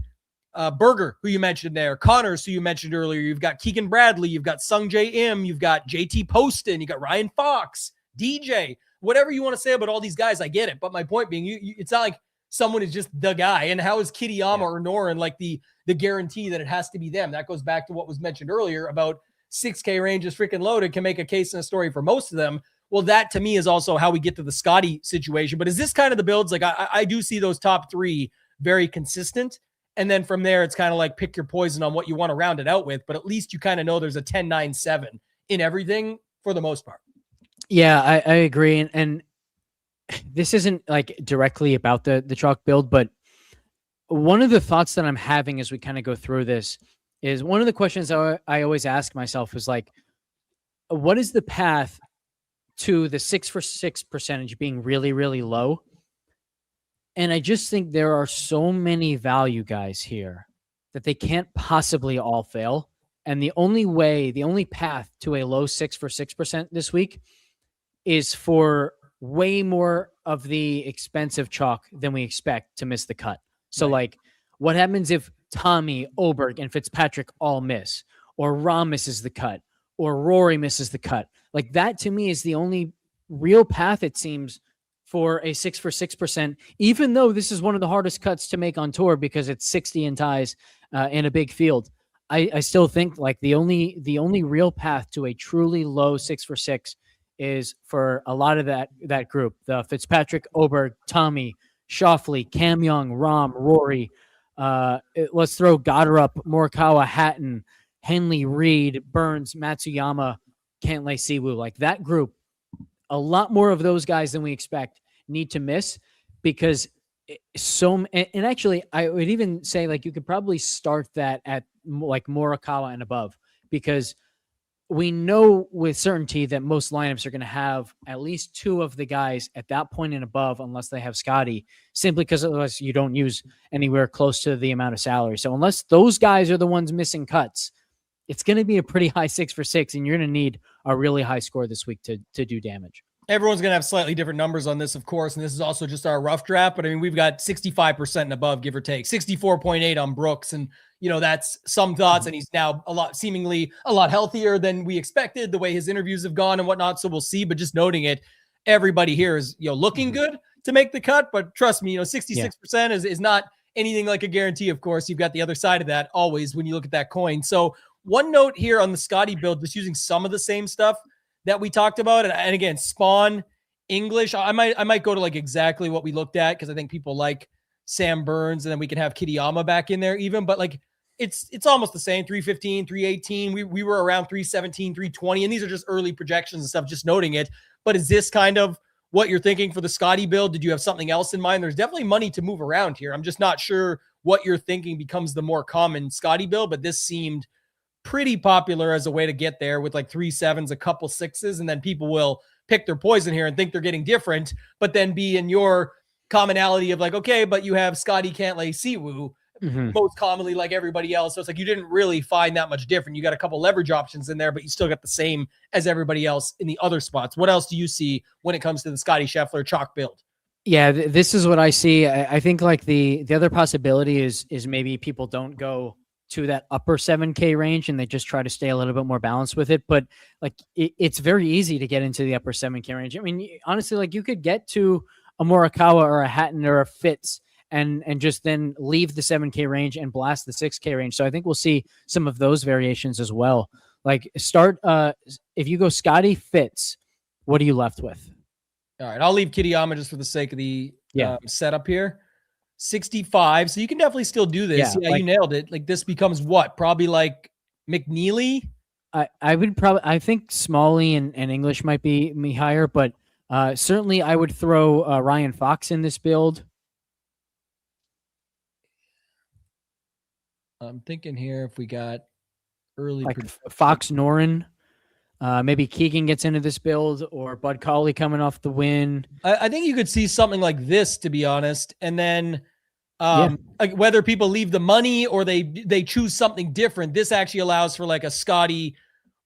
Berger, who you mentioned there, Connors, who you mentioned earlier. You've got Keegan Bradley, you've got Sung J M, you've got JT Poston, you got Ryan Fox, DJ, whatever you want to say about all these guys, I get it. But my point being, it's not like someone is just the guy. And how is Kitayama or Norin like the guarantee that it has to be them? That goes back to what was mentioned earlier about 6K range is freaking loaded, can make a case and a story for most of them. Well, that to me is also how we get to the Scotty situation. But is this kind of the builds? Like, I do see those top 3 very consistent. And then from there, it's kind of like pick your poison on what you want to round it out with. But at least you kind of know there's a 10-9-7 in everything for the most part. Yeah, I agree. And this isn't like directly about the chalk build, but one of the thoughts that I'm having as we kind of go through this is one of the questions I always ask myself is like, what is the path to the 6 for 6 percentage being really, really low? And I just think there are so many value guys here that they can't possibly all fail. And the only path to a low 6 for 6% this week is for way more of the expensive chalk than we expect to miss the cut. So like, what happens if Tommy, Oberg, and Fitzpatrick all miss, or Rahm misses the cut, or Rory misses the cut? Like, that to me is the only real path, it seems, for a 6 for 6%, even though this is one of the hardest cuts to make on tour because it's 60 in ties in a big field. I still think like the only real path to a truly low 6 for 6 is for a lot of that group, the Fitzpatrick, Oberg, Tommy, Schauffele, Cam Young, Rahm, Rory. Let's throw Goddard, Morikawa, Hatton, Henley, Reed, Burns, Matsuyama, Cantlay, Siwoo. Like that group, a lot more of those guys than we expect need to miss, because and actually I would even say like you could probably start that at like Morikawa and above, because we know with certainty that most lineups are going to have at least two of the guys at that point and above, unless they have Scotty, simply because otherwise you don't use anywhere close to the amount of salary. So unless those guys are the ones missing cuts, it's going to be a pretty high 6 for 6, and you're going to need a really high score this week to do damage. Everyone's going to have slightly different numbers on this, of course, and this is also just our rough draft, but I mean, we've got 65% and above, give or take, 64.8 on Brooks, and that's some thoughts, and he's now seemingly a lot healthier than we expected, the way his interviews have gone and whatnot, so we'll see, but just noting it, everybody here is, looking good to make the cut, but trust me, 66% is not anything like a guarantee, of course. You've got the other side of that always when you look at that coin. So one note here on the Scotty build, just using some of the same stuff that we talked about. And again, Spawn, English, I might go to like exactly what we looked at, because I think people like Sam Burns, and then we can have Kitayama back in there even, but like it's almost the same, 315, 318. We were around 317, 320, and these are just early projections and stuff, just noting it. But is this kind of what you're thinking for the Scotty build? Did you have something else in mind? There's definitely money to move around here. I'm just not sure what you're thinking becomes the more common Scotty build, but this seemed pretty popular as a way to get there with like 3 7s, a couple 6s, and then people will pick their poison here and think they're getting different, but then be in your commonality of like, okay, but you have Scotty, Cantlay, Siwoo, most commonly like everybody else. So it's like you didn't really find that much different. You got a couple leverage options in there, but you still got the same as everybody else in the other spots. What else do you see when it comes to the Scotty Scheffler chalk build? Yeah, this is what I see. I think like the other possibility is maybe people don't go to that upper 7K range and they just try to stay a little bit more balanced with it. But like it's very easy to get into the upper 7K range. I mean, honestly, like you could get to a Morikawa or a Hatton or a Fitz and just then leave the 7K range and blast the 6K range. So I think we'll see some of those variations as well. Like start if you go Scotty, Fitz, what are you left with? All right, I'll leave Kitayama just for the sake of the setup here. 65, so you can definitely still do this. Yeah, like, you nailed it. Like this becomes what? Probably like McNeely? I think Smalley and English might be me higher, but certainly I would throw Ryan Fox in this build. I'm thinking here if we got early like Fox Noren. Maybe Keegan gets into this build, or Bud Cauley coming off the win. I think you could see something like this, to be honest. And then like whether people leave the money or they choose something different, this actually allows for like a Scotty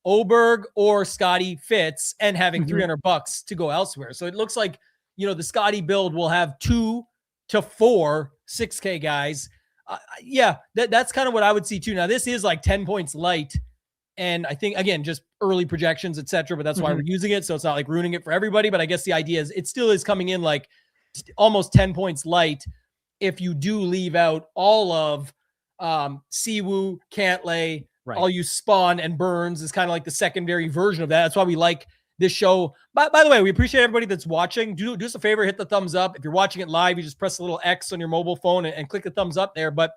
Oberg or Scotty Fitz and having $300 to go elsewhere. So it looks like, the Scotty build will have 2 to 4 6K guys. That's kind of what I would see too. Now this is like 10 points light. And I think, again, just early projections, et cetera, but that's why we're using it. So it's not like ruining it for everybody. But I guess the idea is it still is coming in like almost 10 points light if you do leave out all of Siwoo, Cantlay, all you Spawn and Burns is kind of like the secondary version of that. That's why we like this show. By the way, we appreciate everybody that's watching. Do us a favor, hit the thumbs up. If you're watching it live, you just press the little X on your mobile phone and click the thumbs up there. But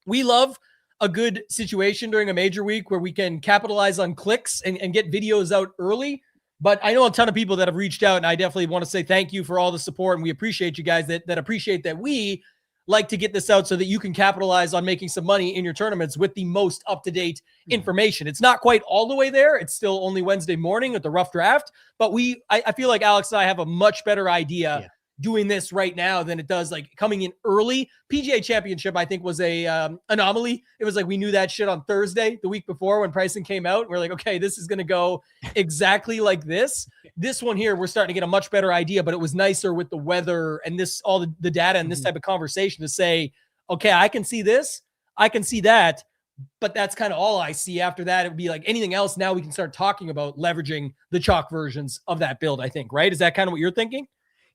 we love a good situation during a major week where we can capitalize on clicks and get videos out early. But I know a ton of people that have reached out, and I definitely want to say thank you for all the support, and we appreciate you guys that appreciate that we like to get this out so that you can capitalize on making some money in your tournaments with the most up-to-date information. It's not quite all the way there. It's still only Wednesday morning with the rough draft, but I feel like Alex and I have a much better idea doing this right now than it does like coming in early. PGA Championship, I think, was a anomaly. It was like we knew that shit on Thursday, the week before when pricing came out. We're like, okay, this is going to go exactly like this. This one here, we're starting to get a much better idea, but it was nicer with the weather and this, all the data and this type of conversation to say, okay, I can see this, I can see that, but that's kind of all I see. After that, it would be like anything else. Now we can start talking about leveraging the chalk versions of that build, I think, right? Is that kind of what you're thinking?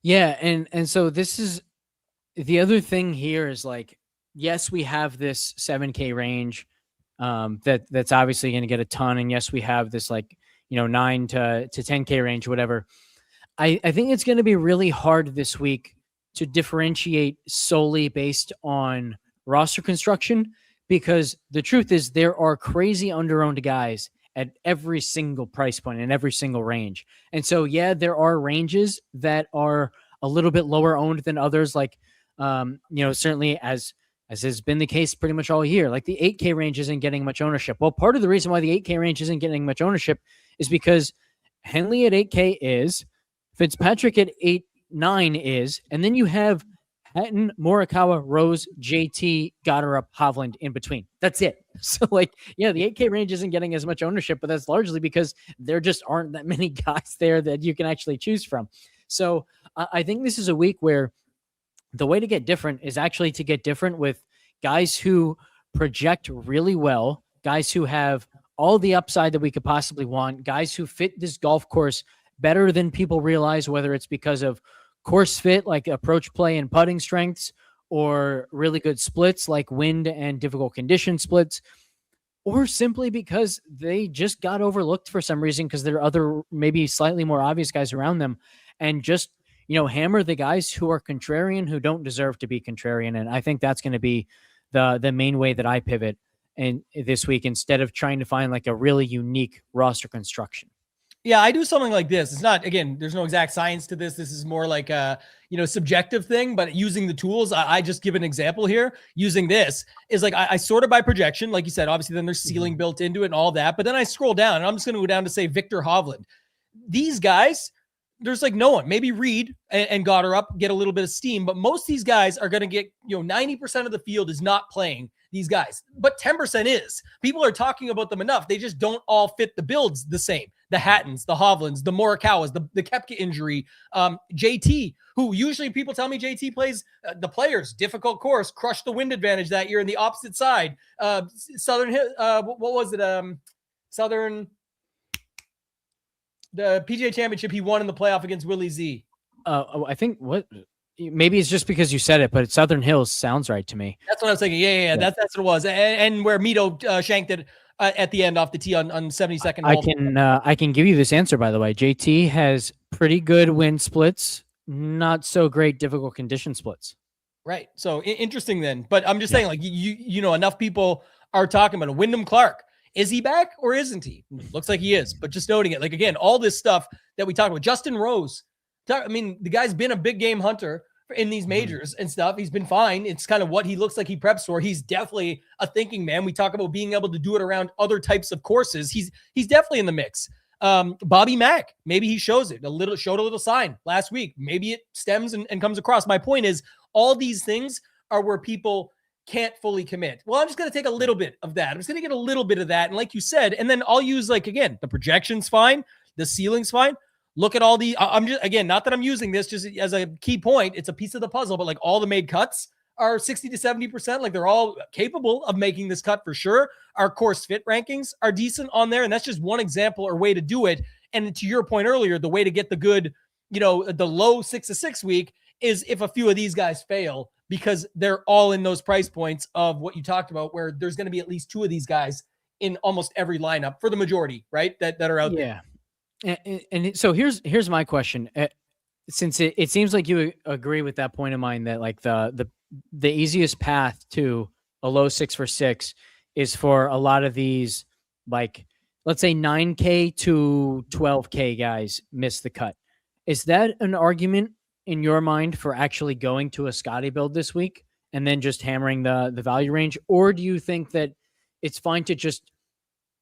Yeah, and so this is the other thing here is like, yes, we have this 7K range that's obviously going to get a ton, and yes, we have this like 9 to 10K range, whatever. I think it's going to be really hard this week to differentiate solely based on roster construction, because the truth is there are crazy under-owned guys at every single price point and every single range. And so, yeah, there are ranges that are a little bit lower owned than others. Like, certainly as has been the case pretty much all year, like the 8K range isn't getting much ownership. Well, part of the reason why the 8K range isn't getting much ownership is because Henley at 8K is, Fitzpatrick at 8-9 is, and then you have Hatton, Morikawa, Rose, JT, Goddard, Hovland in between. That's it. So the 8K range isn't getting as much ownership, but that's largely because there just aren't that many guys there that you can actually choose from. So I think this is a week where the way to get different is actually to get different with guys who project really well, guys who have all the upside that we could possibly want, guys who fit this golf course better than people realize, whether it's because of course fit, like approach play and putting strengths, or really good splits like wind and difficult condition splits, or simply because they just got overlooked for some reason because there are other maybe slightly more obvious guys around them, and just hammer the guys who are contrarian, who don't deserve to be contrarian. And I think that's going to be the main way that I pivot in this week, instead of trying to find like a really unique roster construction. Yeah, I do something like this. It's not, again, there's no exact science to this. This is more like a, subjective thing, but using the tools, I just give an example here. Using this is like, I sort it by projection. Like you said, obviously then there's ceiling built into it and all that, but then I scroll down and I'm just going to go down to say Victor Hovland. These guys, there's like no one, maybe Reed and Goddard up get a little bit of steam, but most of these guys are going to get, 90% of the field is not playing these guys, but 10% is. People are talking about them enough. They just don't all fit the builds the same. The Hattons, the Hovlands, the Morikawas, the Koepka injury, JT, who usually people tell me JT plays the Players, difficult course, crushed the wind advantage that year in the opposite side. Southern, what was it? The PGA Championship, he won in the playoff against Willie Z. I think maybe it's just because you said it, but Southern Hills sounds right to me. That's what I was thinking. Yeah. That's what it was. And where Mito shanked it at the end off the tee on 72nd hole. I can give you this answer, by the way. JT has pretty good wind splits, not so great difficult condition splits. Right. So interesting then. But I'm just saying, like, enough people are talking about it. Wyndham Clark. Is he back or isn't he? Looks like he is, but just noting it. Like, again, all this stuff that we talked about. Justin Rose. I mean, the guy's been a big game hunter in these majors and stuff. He's been fine. It's kind of what he looks like he preps for. He's definitely a thinking man. We talk about being able to do it around other types of courses. He's definitely in the mix. Bobby Mack, maybe he showed a little sign last week. Maybe it stems and comes across. My point is, all these things are where people can't fully commit. Well, I'm just going to take a little bit of that. I'm just going to get a little bit of that. And like you said, and then I'll use, like, again, the projection's fine. The ceiling's fine. Look at all I'm just, again, not that I'm using this just as a key point. It's a piece of the puzzle, but like all the made cuts are 60 to 70%. Like they're all capable of making this cut for sure. Our course fit rankings are decent on there. And that's just one example or way to do it. And to your point earlier, the way to get the good, the low 6-6 week is if a few of these guys fail, because they're all in those price points of what you talked about, where there's going to be at least two of these guys in almost every lineup for the majority, right? That are out there. And so here's my question. Since it seems like you agree with that point of mine, that like the easiest path to a low 6 for 6 is for a lot of these, like, let's say 9K to 12K guys miss the cut. Is that an argument in your mind for actually going to a Scotty build this week and then just hammering the value range? Or do you think that it's fine to just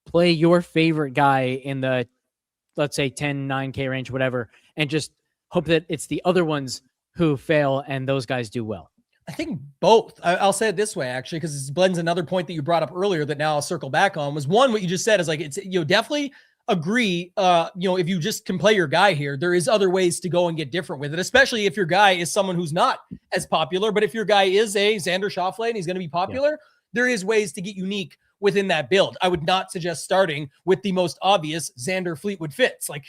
play your favorite guy in the, let's say 10, 9K range, whatever, and just hope that it's the other ones who fail and those guys do well? I think both. I'll say it this way, actually, because this blends another point that you brought up earlier that now I'll circle back on. Was one, what you just said is like, it's, definitely agree. If you just can play your guy here, there is other ways to go and get different with it, especially if your guy is someone who's not as popular. But if your guy is a Xander Schauffele and he's going to be popular, there is ways to get unique within that build. I would not suggest starting with the most obvious Xander Fleetwood Fitz. Like,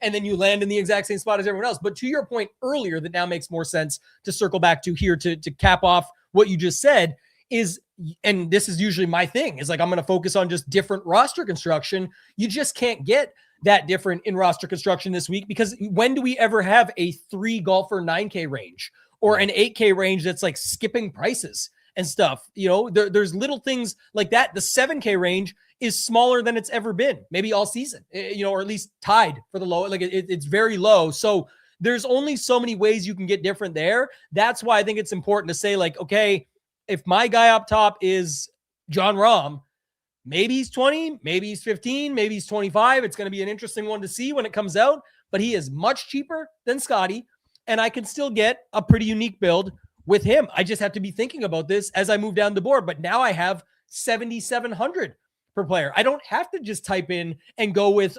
and then you land in the exact same spot as everyone else. But to your point earlier, that now makes more sense to circle back to here to cap off what you just said is, and this is usually my thing, is like, I'm going to focus on just different roster construction. You just can't get that different in roster construction this week, because when do we ever have a 3 golfer 9K range or an 8K range that's like skipping prices and stuff? There's little things like that. The 7K range is smaller than it's ever been, maybe all season, or at least tied for the low. Like it's very low. So there's only so many ways you can get different there. That's why I think it's important to say, like, okay, if my guy up top is Jon Rahm, maybe he's 20, maybe he's 15, maybe he's 25. It's going to be an interesting one to see when it comes out, but he is much cheaper than Scotty, and I can still get a pretty unique build with him. I just have to be thinking about this as I move down the board. But now I have 7,700 per player. I don't have to just type in and go with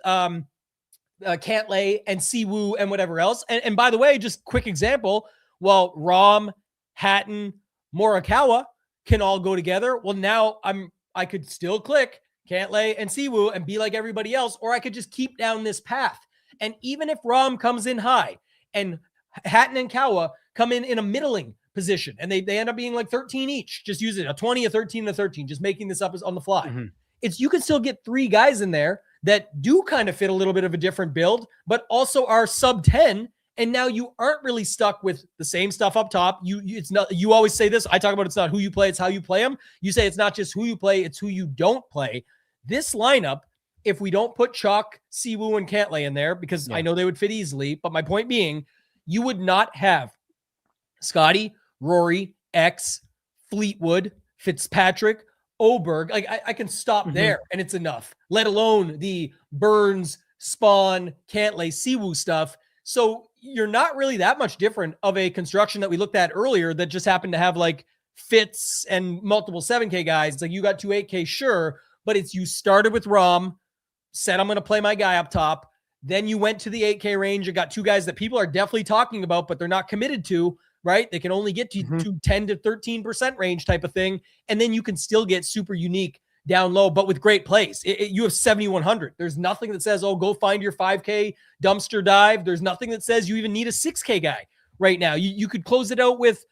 Cantlay and Siwoo and whatever else. And by the way, just quick example, well, Rahm, Hatton, Morikawa can all go together. Well, now I could still click Cantlay and Siwoo and be like everybody else, or I could just keep down this path. And even if Rahm comes in high and Hatton and Kawa come in a middling position, and they end up being like 13 each, just use it, a 20, a 13, and a 13, just making this up on the fly. Mm-hmm. You can still get 3 guys in there that do kind of fit a little bit of a different build, but also are sub 10. And now you aren't really stuck with the same stuff up top. You always say this. I talk about it's not who you play, it's how you play them. You say it's not just who you play, it's who you don't play. This lineup, if we don't put Chalk, Siwoo, and Cantlay in there, because I know they would fit easily, but my point being, you would not have Scotty, Rory, X, Fleetwood, Fitzpatrick, Oberg. Like I can stop there and it's enough, let alone the Burns, Spawn, Cantlay, Siwoo stuff. So you're not really that much different of a construction that we looked at earlier that just happened to have like Fitz and multiple 7K guys. It's like you got 2 8K, sure, but you started with Rahm, said I'm going to play my guy up top. Then you went to the 8K range and got 2 guys that people are definitely talking about, but they're not committed to, right? They can only get to 10 to 13% range type of thing. And then you can still get super unique down low, but with great plays. You have 7,100. There's nothing that says, oh, go find your 5K dumpster dive. There's nothing that says you even need a 6K guy right now. You could close it out with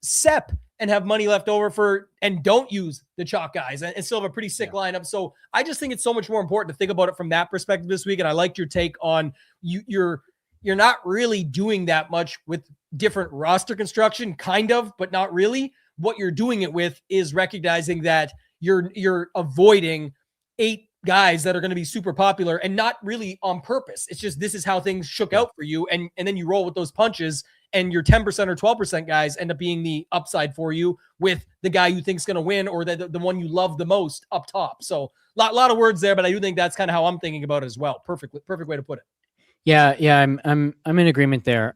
Sep and have money left over and don't use the chalk guys and still have a pretty sick lineup. So I just think it's so much more important to think about it from that perspective this week. And I liked your take on you're not really doing that much with different roster construction, kind of, but not really. What you're doing it with is recognizing that you're avoiding 8 guys that are going to be super popular and not really on purpose. It's just, this is how things shook out for you. And then you roll with those punches, and your 10% or 12% guys end up being the upside for you with the guy you think's going to win, or the one you love the most up top. So lot of words there, but I do think that's kind of how I'm thinking about it as well. Perfect way to put it. Yeah. I'm in agreement there.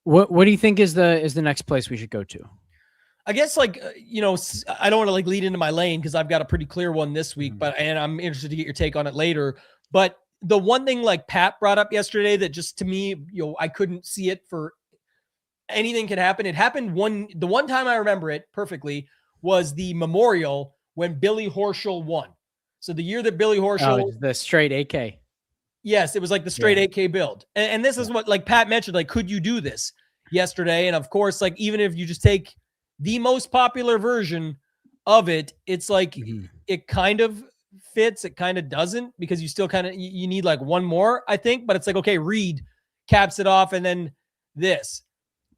What do you think is the next place we should go to? I guess I don't want to lead into my lane because I've got a pretty clear one this week, and I'm interested to get your take on it later. But the one thing like Pat brought up yesterday that just to me, I couldn't see it for anything can happen. It happened the one time I remember it perfectly was the Memorial when Billy Horschel won. So the year that Billy Horschel, the straight 8K. Yes, it was like the straight 8K build. And this is what like Pat mentioned, like, could you do this yesterday? And of course, like, even if you just take the most popular version of it, it's like it kind of fits, it kind of doesn't, because you still kind of you need like one more, I think. But it's like, okay, Reed caps it off, and then this,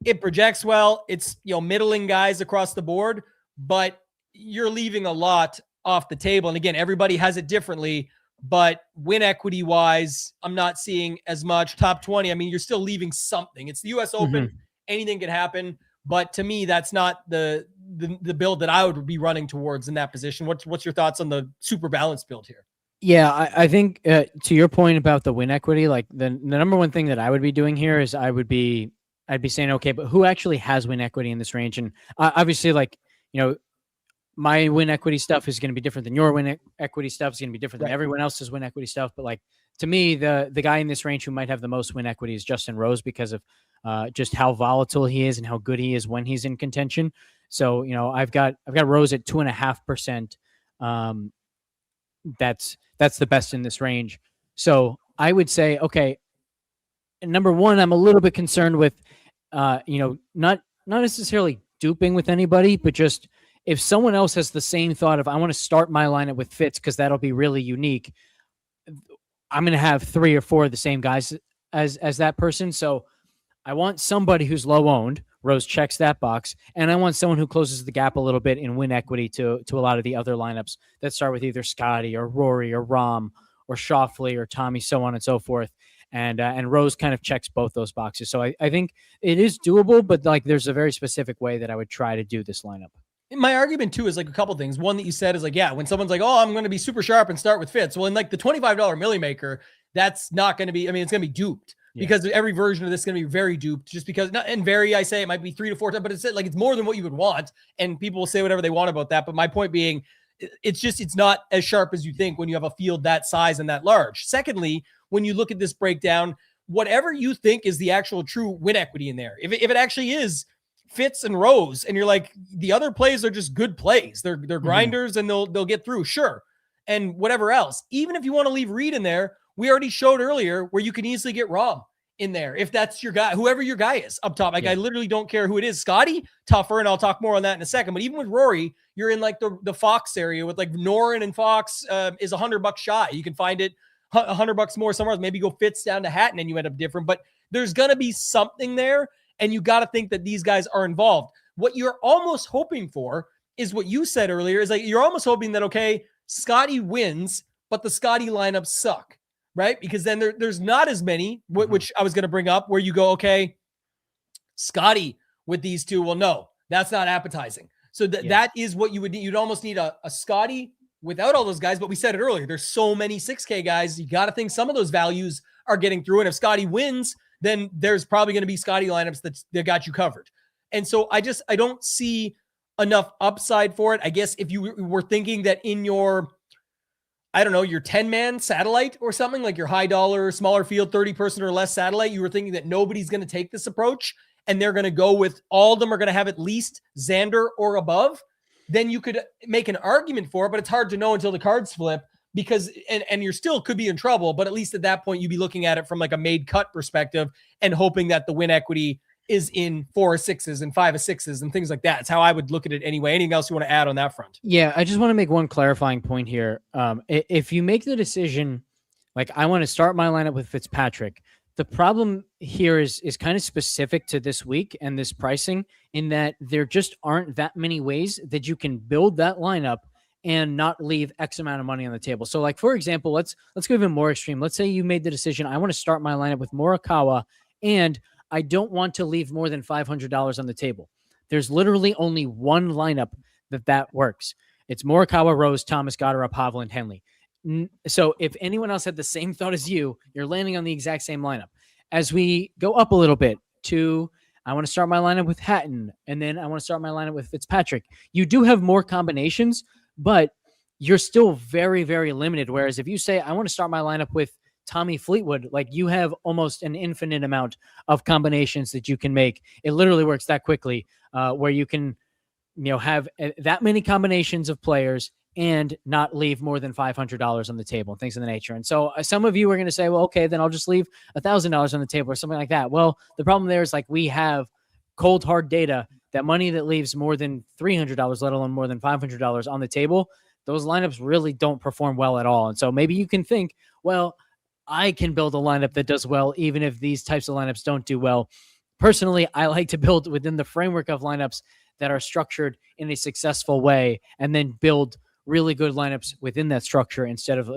it projects well. It's middling guys across the board, but you're leaving a lot off the table. And again, everybody has it differently, but win equity wise, I'm not seeing as much. Top 20, I mean, you're still leaving something. It's the US Open. Anything can happen. But to me, that's not the build that I would be running towards in that position. What's your thoughts on the super balanced build here? Yeah, I think to your point about the win equity, like the number one thing that I would be doing here is I'd be saying, okay, but who actually has win equity in this range? And obviously, like, my win equity stuff is going to be different than your win equity stuff. Is going to be different than everyone else's win equity stuff. But like, to me, the guy in this range who might have the most win equity is Justin Rose, because of just how volatile he is and how good he is when he's in contention. So, I've got Rose at 2.5%. That's the best in this range. So I would say, okay, number one, I'm a little bit concerned with, not necessarily duping with anybody, but just if someone else has the same thought of, I want to start my lineup with Fitz because that'll be really unique, I'm going to have 3 or 4 of the same guys as that person. So I want somebody who's low owned. Rose checks that box. And I want someone who closes the gap a little bit in win equity to a lot of the other lineups that start with either Scotty or Rory or Rahm or Schauffele or Tommy, so on and so forth. And Rose kind of checks both those boxes. So I think it is doable, but like there's a very specific way that I would try to do this lineup. My argument too is like a couple things. One that you said is like, yeah, when someone's like, oh, I'm going to be super sharp and start with Fitz. Well, in like the $25 Millie Maker, that's not going to be, it's going to be duped because every version of this is going to be very duped just because, I say it might be 3 to 4 times, but it's more than what you would want. And people will say whatever they want about that. But my point being, it's not as sharp as you think when you have a field that size and that large. Secondly, when you look at this breakdown, whatever you think is the actual true win equity in there, if it actually is Fitz and Rose, and you're like, the other plays are just good plays. They're grinders and they'll get through. Sure. And whatever else, even if you want to leave Reed in there, we already showed earlier where you can easily get Rahm in there. If that's your guy, whoever your guy is up top, I literally don't care who it is. Scotty, tougher. And I'll talk more on that in a second. But even with Rory, you're in like the Fox area with like Noren and Fox is $100 shy. You can find it $100 more somewhere else. Maybe go Fitz down to Hatton and you end up different, but there's going to be something there. And you got to think that these guys are involved. What you're almost hoping for is what you said earlier is like, you're almost hoping that, okay, Scotty wins, but the Scotty lineups suck, right? Because then there's not as many, which I was going to bring up, where you go, okay, Scotty with these two. Well, no, that's not appetizing. So that is what you would need. You'd almost need a Scotty without all those guys. But we said it earlier, there's so many 6K guys. You got to think some of those values are getting through. And if Scotty wins, then there's probably going to be Scotty lineups that got you covered. And so I don't see enough upside for it. I guess if you were thinking that in your, I don't know, your 10-man satellite or something, like your high dollar, smaller field, 30-person or less satellite, you were thinking that nobody's going to take this approach and they're going to go with all of them are going to have at least Xander or above, then you could make an argument for it, but it's hard to know until the cards flip. Because, and you're still could be in trouble, but at least at that point, you'd be looking at it from like a made cut perspective and hoping that the win equity is in 4 of 6s and 5 of 6s and things like that. It's how I would look at it anyway. Anything else you want to add on that front? Yeah, I just want to make one clarifying point here. If you make the decision, like I want to start my lineup with Fitzpatrick, the problem here is kind of specific to this week and this pricing in that there just aren't that many ways that you can build that lineup and not leave X amount of money on the table. So like, for example, let's go even more extreme. Let's say you made the decision, I want to start my lineup with Morikawa and I don't want to leave more than $500 on the table. There's literally only one lineup that works. It's Morikawa, Rose, Thomas, Goddard, Hovland, Henley. So if anyone else had the same thought as you're landing on the exact same lineup. As we go up a little bit to, I want to start my lineup with Hatton, and then I want to start my lineup with Fitzpatrick. You do have more combinations, but you're still very, very limited. Whereas if you say, I want to start my lineup with Tommy Fleetwood, like you have almost an infinite amount of combinations that you can make. It literally works that quickly, where you can, have that many combinations of players and not leave more than $500 on the table and things of the nature. And so some of you are going to say, well, okay, then I'll just leave $1,000 on the table or something like that. Well, the problem there is like we have cold, hard data that money that leaves more than $300, let alone more than $500 on the table, those lineups really don't perform well at all. And so maybe you can think, well, I can build a lineup that does well, even if these types of lineups don't do well. Personally, I like to build within the framework of lineups that are structured in a successful way and then build really good lineups within that structure instead of,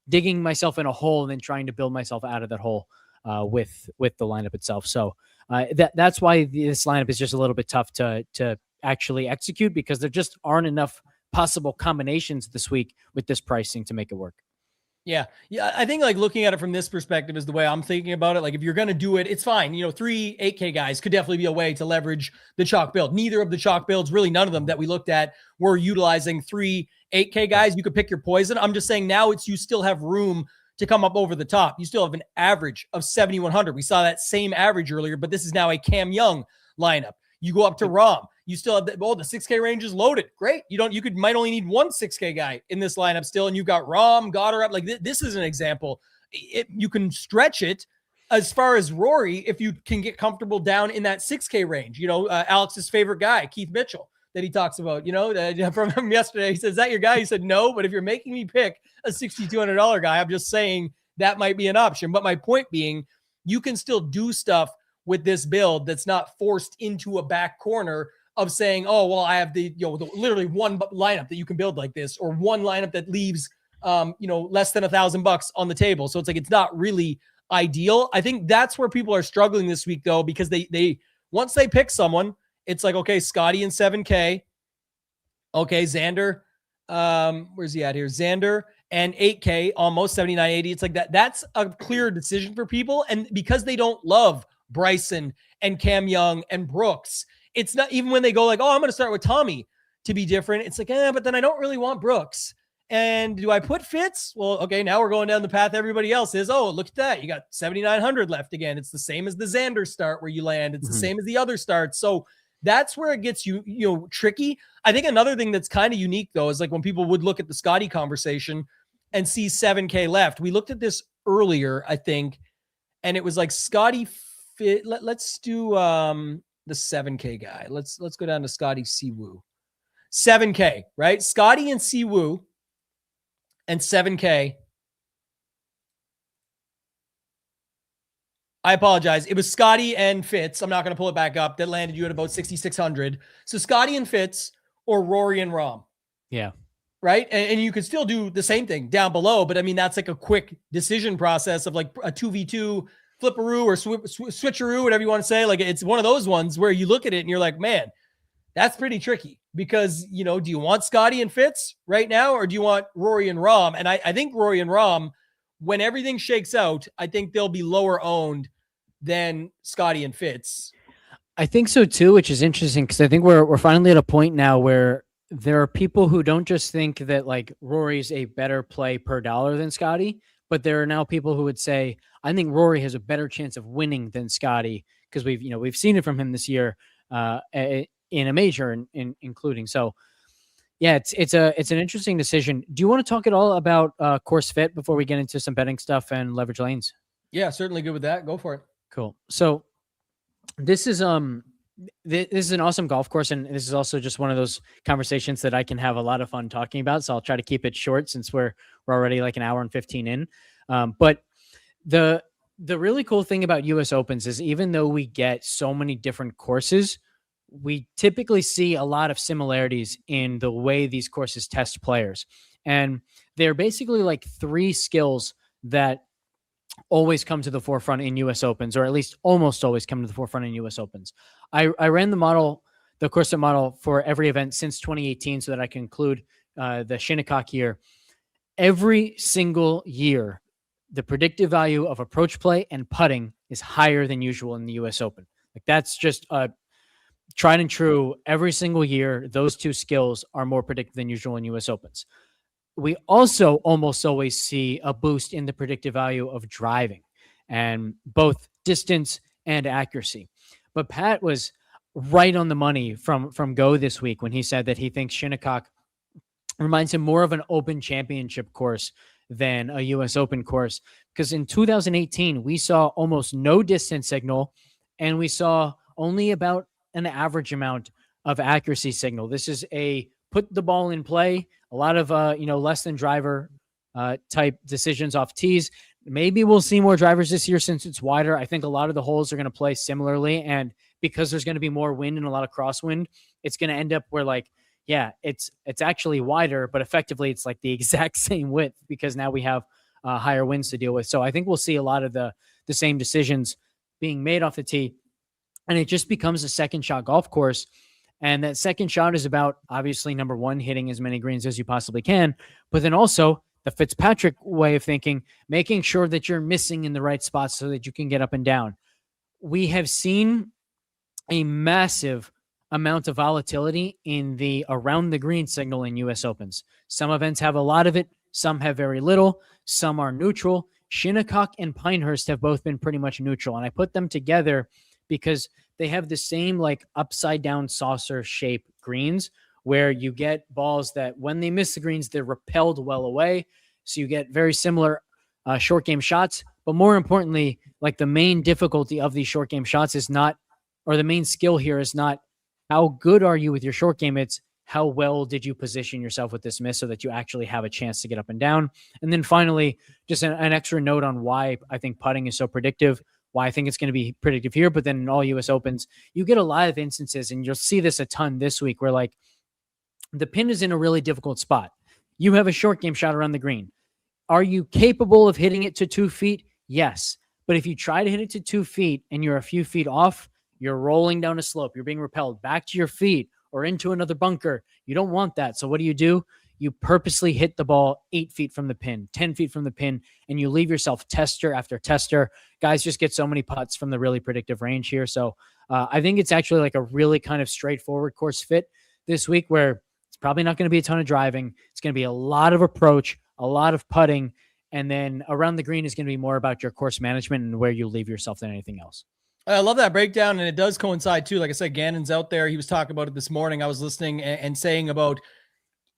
digging myself in a hole and then trying to build myself out of that hole with the lineup itself. So That's why this lineup is just a little bit tough to actually execute, because there just aren't enough possible combinations this week with this pricing to make it work. Yeah. I think like looking at it from this perspective is the way I'm thinking about it. Like if you're going to do it, it's fine. 3 8K guys could definitely be a way to leverage the chalk build. Neither of the chalk builds, really none of them that we looked at, were utilizing 3 8K guys. You could pick your poison. I'm just saying now you still have room to come up over the top. You still have an average of 7,100. We saw that same average earlier, but this is now a Cam Young lineup. You go up to Rahm. You still have the 6K range is loaded. Great. Might only need one 6K guy in this lineup still. And you've got Rahm, Goddard up. Like this is an example. You can stretch it as far as Rory if you can get comfortable down in that 6K range. Alex's favorite guy, Keith Mitchell, that he talks about, from him yesterday. He says, "Is that your guy?" He said, "No, but if you're making me pick a $6,200 guy, I'm just saying that might be an option." But my point being, you can still do stuff with this build that's not forced into a back corner of saying, "Oh, well, I have the literally one lineup that you can build like this, or one lineup that leaves, less than $1,000 on the table." So it's like, it's not really ideal. I think that's where people are struggling this week though, because they once they pick someone, it's like, okay, Scotty in 7K. Okay, Xander. Where's he at here? Xander and 8K, almost 79.80. It's like that. That's a clear decision for people. And because they don't love Bryson and Cam Young and Brooks, it's not even when they go like, "Oh, I'm going to start with Tommy to be different." It's like, but then I don't really want Brooks. And do I put Fitz? Well, okay, now we're going down the path everybody else is. Oh, look at that. You got 7,900 left again. It's the same as the Xander start where you land. It's the same as the other starts. So that's where it gets tricky. I think another thing that's kind of unique though is like when people would look at the Scotty conversation and see 7K left. We looked at this earlier, I think, and it was like Scotty fit. Let's do the 7K guy. Let's go down to Scotty Siwoo. 7K, right? Scotty and Siwoo and 7K. I apologize. It was Scotty and Fitz. I'm not going to pull it back up. That landed you at about 6,600. So Scotty and Fitz or Rory and Rahm. Yeah. Right. And you could still do the same thing down below. But I mean, that's like a quick decision process of like a 2v2 flipperoo or switcheroo, whatever you want to say. Like it's one of those ones where you look at it and you're like, man, that's pretty tricky because, do you want Scotty and Fitz right now or do you want Rory and Rahm? And I think Rory and Rahm, when everything shakes out, I think they'll be lower owned than Scotty and Fitz. I think so too, which is interesting because I think we're finally at a point now where there are people who don't just think that like Rory's a better play per dollar than Scotty, but there are now people who would say, I think Rory has a better chance of winning than Scotty because we've seen it from him this year in a major, including. So, yeah, it's an interesting decision. Do you want to talk at all about course fit before we get into some betting stuff and leverage lanes? Yeah, certainly good with that. Go for it. Cool. So this is an awesome golf course, and this is also just one of those conversations that I can have a lot of fun talking about. So I'll try to keep it short since we're already like an hour and 15 in. But the really cool thing about US Opens is even though we get so many different courses, we typically see a lot of similarities in the way these courses test players. And they're basically like three skills that always come to the forefront in US Opens, or at least almost always come to the forefront in US Opens. I ran the course fit model for every event since 2018 so that I can include the Shinnecock year. Every single year, the predictive value of approach play and putting is higher than usual in the US Open. Like that's just tried and true. Every single year, those two skills are more predictive than usual in US Opens. We also almost always see a boost in the predictive value of driving and both distance and accuracy. But Pat was right on the money from Go this week when he said that he thinks Shinnecock reminds him more of an Open Championship course than a US Open course. Because in 2018, we saw almost no distance signal and we saw only about an average amount of accuracy signal. This is a put the ball in play, a lot of, less than driver type decisions off tees. Maybe we'll see more drivers this year since it's wider. I think a lot of the holes are going to play similarly. And because there's going to be more wind and a lot of crosswind, it's going to end up where like, yeah, it's actually wider, but effectively it's like the exact same width because now we have higher winds to deal with. So I think we'll see a lot of the same decisions being made off the tee. and it just becomes a second shot golf course. And that second shot is about, obviously, number one, hitting as many greens as you possibly can, but then also the Fitzpatrick way of thinking, making sure that you're missing in the right spots so that you can get up and down. We have seen a massive amount of volatility in the around the green signal in US Opens. Some events have a lot of it. Some have very little. Some are neutral. Shinnecock and Pinehurst have both been pretty much neutral. And I put them together because they have the same like upside down saucer shape greens where you get balls that when they miss the greens, they're repelled well away. So you get very similar short game shots. But more importantly, like the main difficulty of these short game shots is not, or the main skill here is not how good are you with your short game. It's how well did you position yourself with this miss so that you actually have a chance to get up and down. And then finally, just an extra note on why I think putting is so predictive, why I think it's going to be predictive here. But then in all US Opens, you get a lot of instances, and you'll see this a ton this week, where like the pin is in a really difficult spot. You have a short game shot around the green. Are you capable of hitting it to 2 feet? Yes. But if you try to hit it to 2 feet and you're a few feet off, you're rolling down a slope, you're being repelled back to your feet or into another bunker. You don't want that. So what do? You purposely hit the ball 8 feet from the pin, 10 feet from the pin, and you leave yourself tester after tester. Guys just get so many putts from the really predictive range here. So I think it's actually like a really kind of straightforward course fit this week, where it's probably not going to be a ton of driving. It's going to be a lot of approach, a lot of putting, and then around the green is going to be more about your course management and where you leave yourself than anything else. I love that breakdown, and it does coincide too. Like I said, Gannon's out there. He was talking about it this morning. I was listening and saying about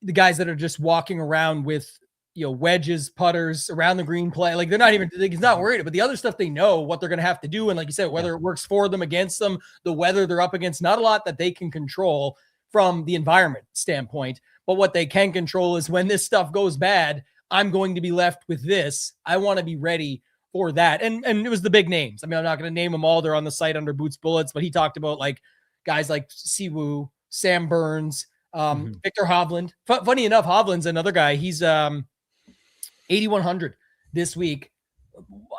the guys that are just walking around with, wedges, putters around the green play. Like he's not worried about the other stuff. They know what they're going to have to do. And like you said, whether it works for them, against them, the weather they're up against, not a lot that they can control from the environment standpoint. But what they can control is when this stuff goes bad, I'm going to be left with this. I want to be ready for that. And it was the big names. I mean, I'm not going to name them all. They're on the site under Boots Bullets, but he talked about like guys like Siwoo, Sam Burns, Victor Hovland. Funny enough, Hovland's another guy. He's 8,100 this week.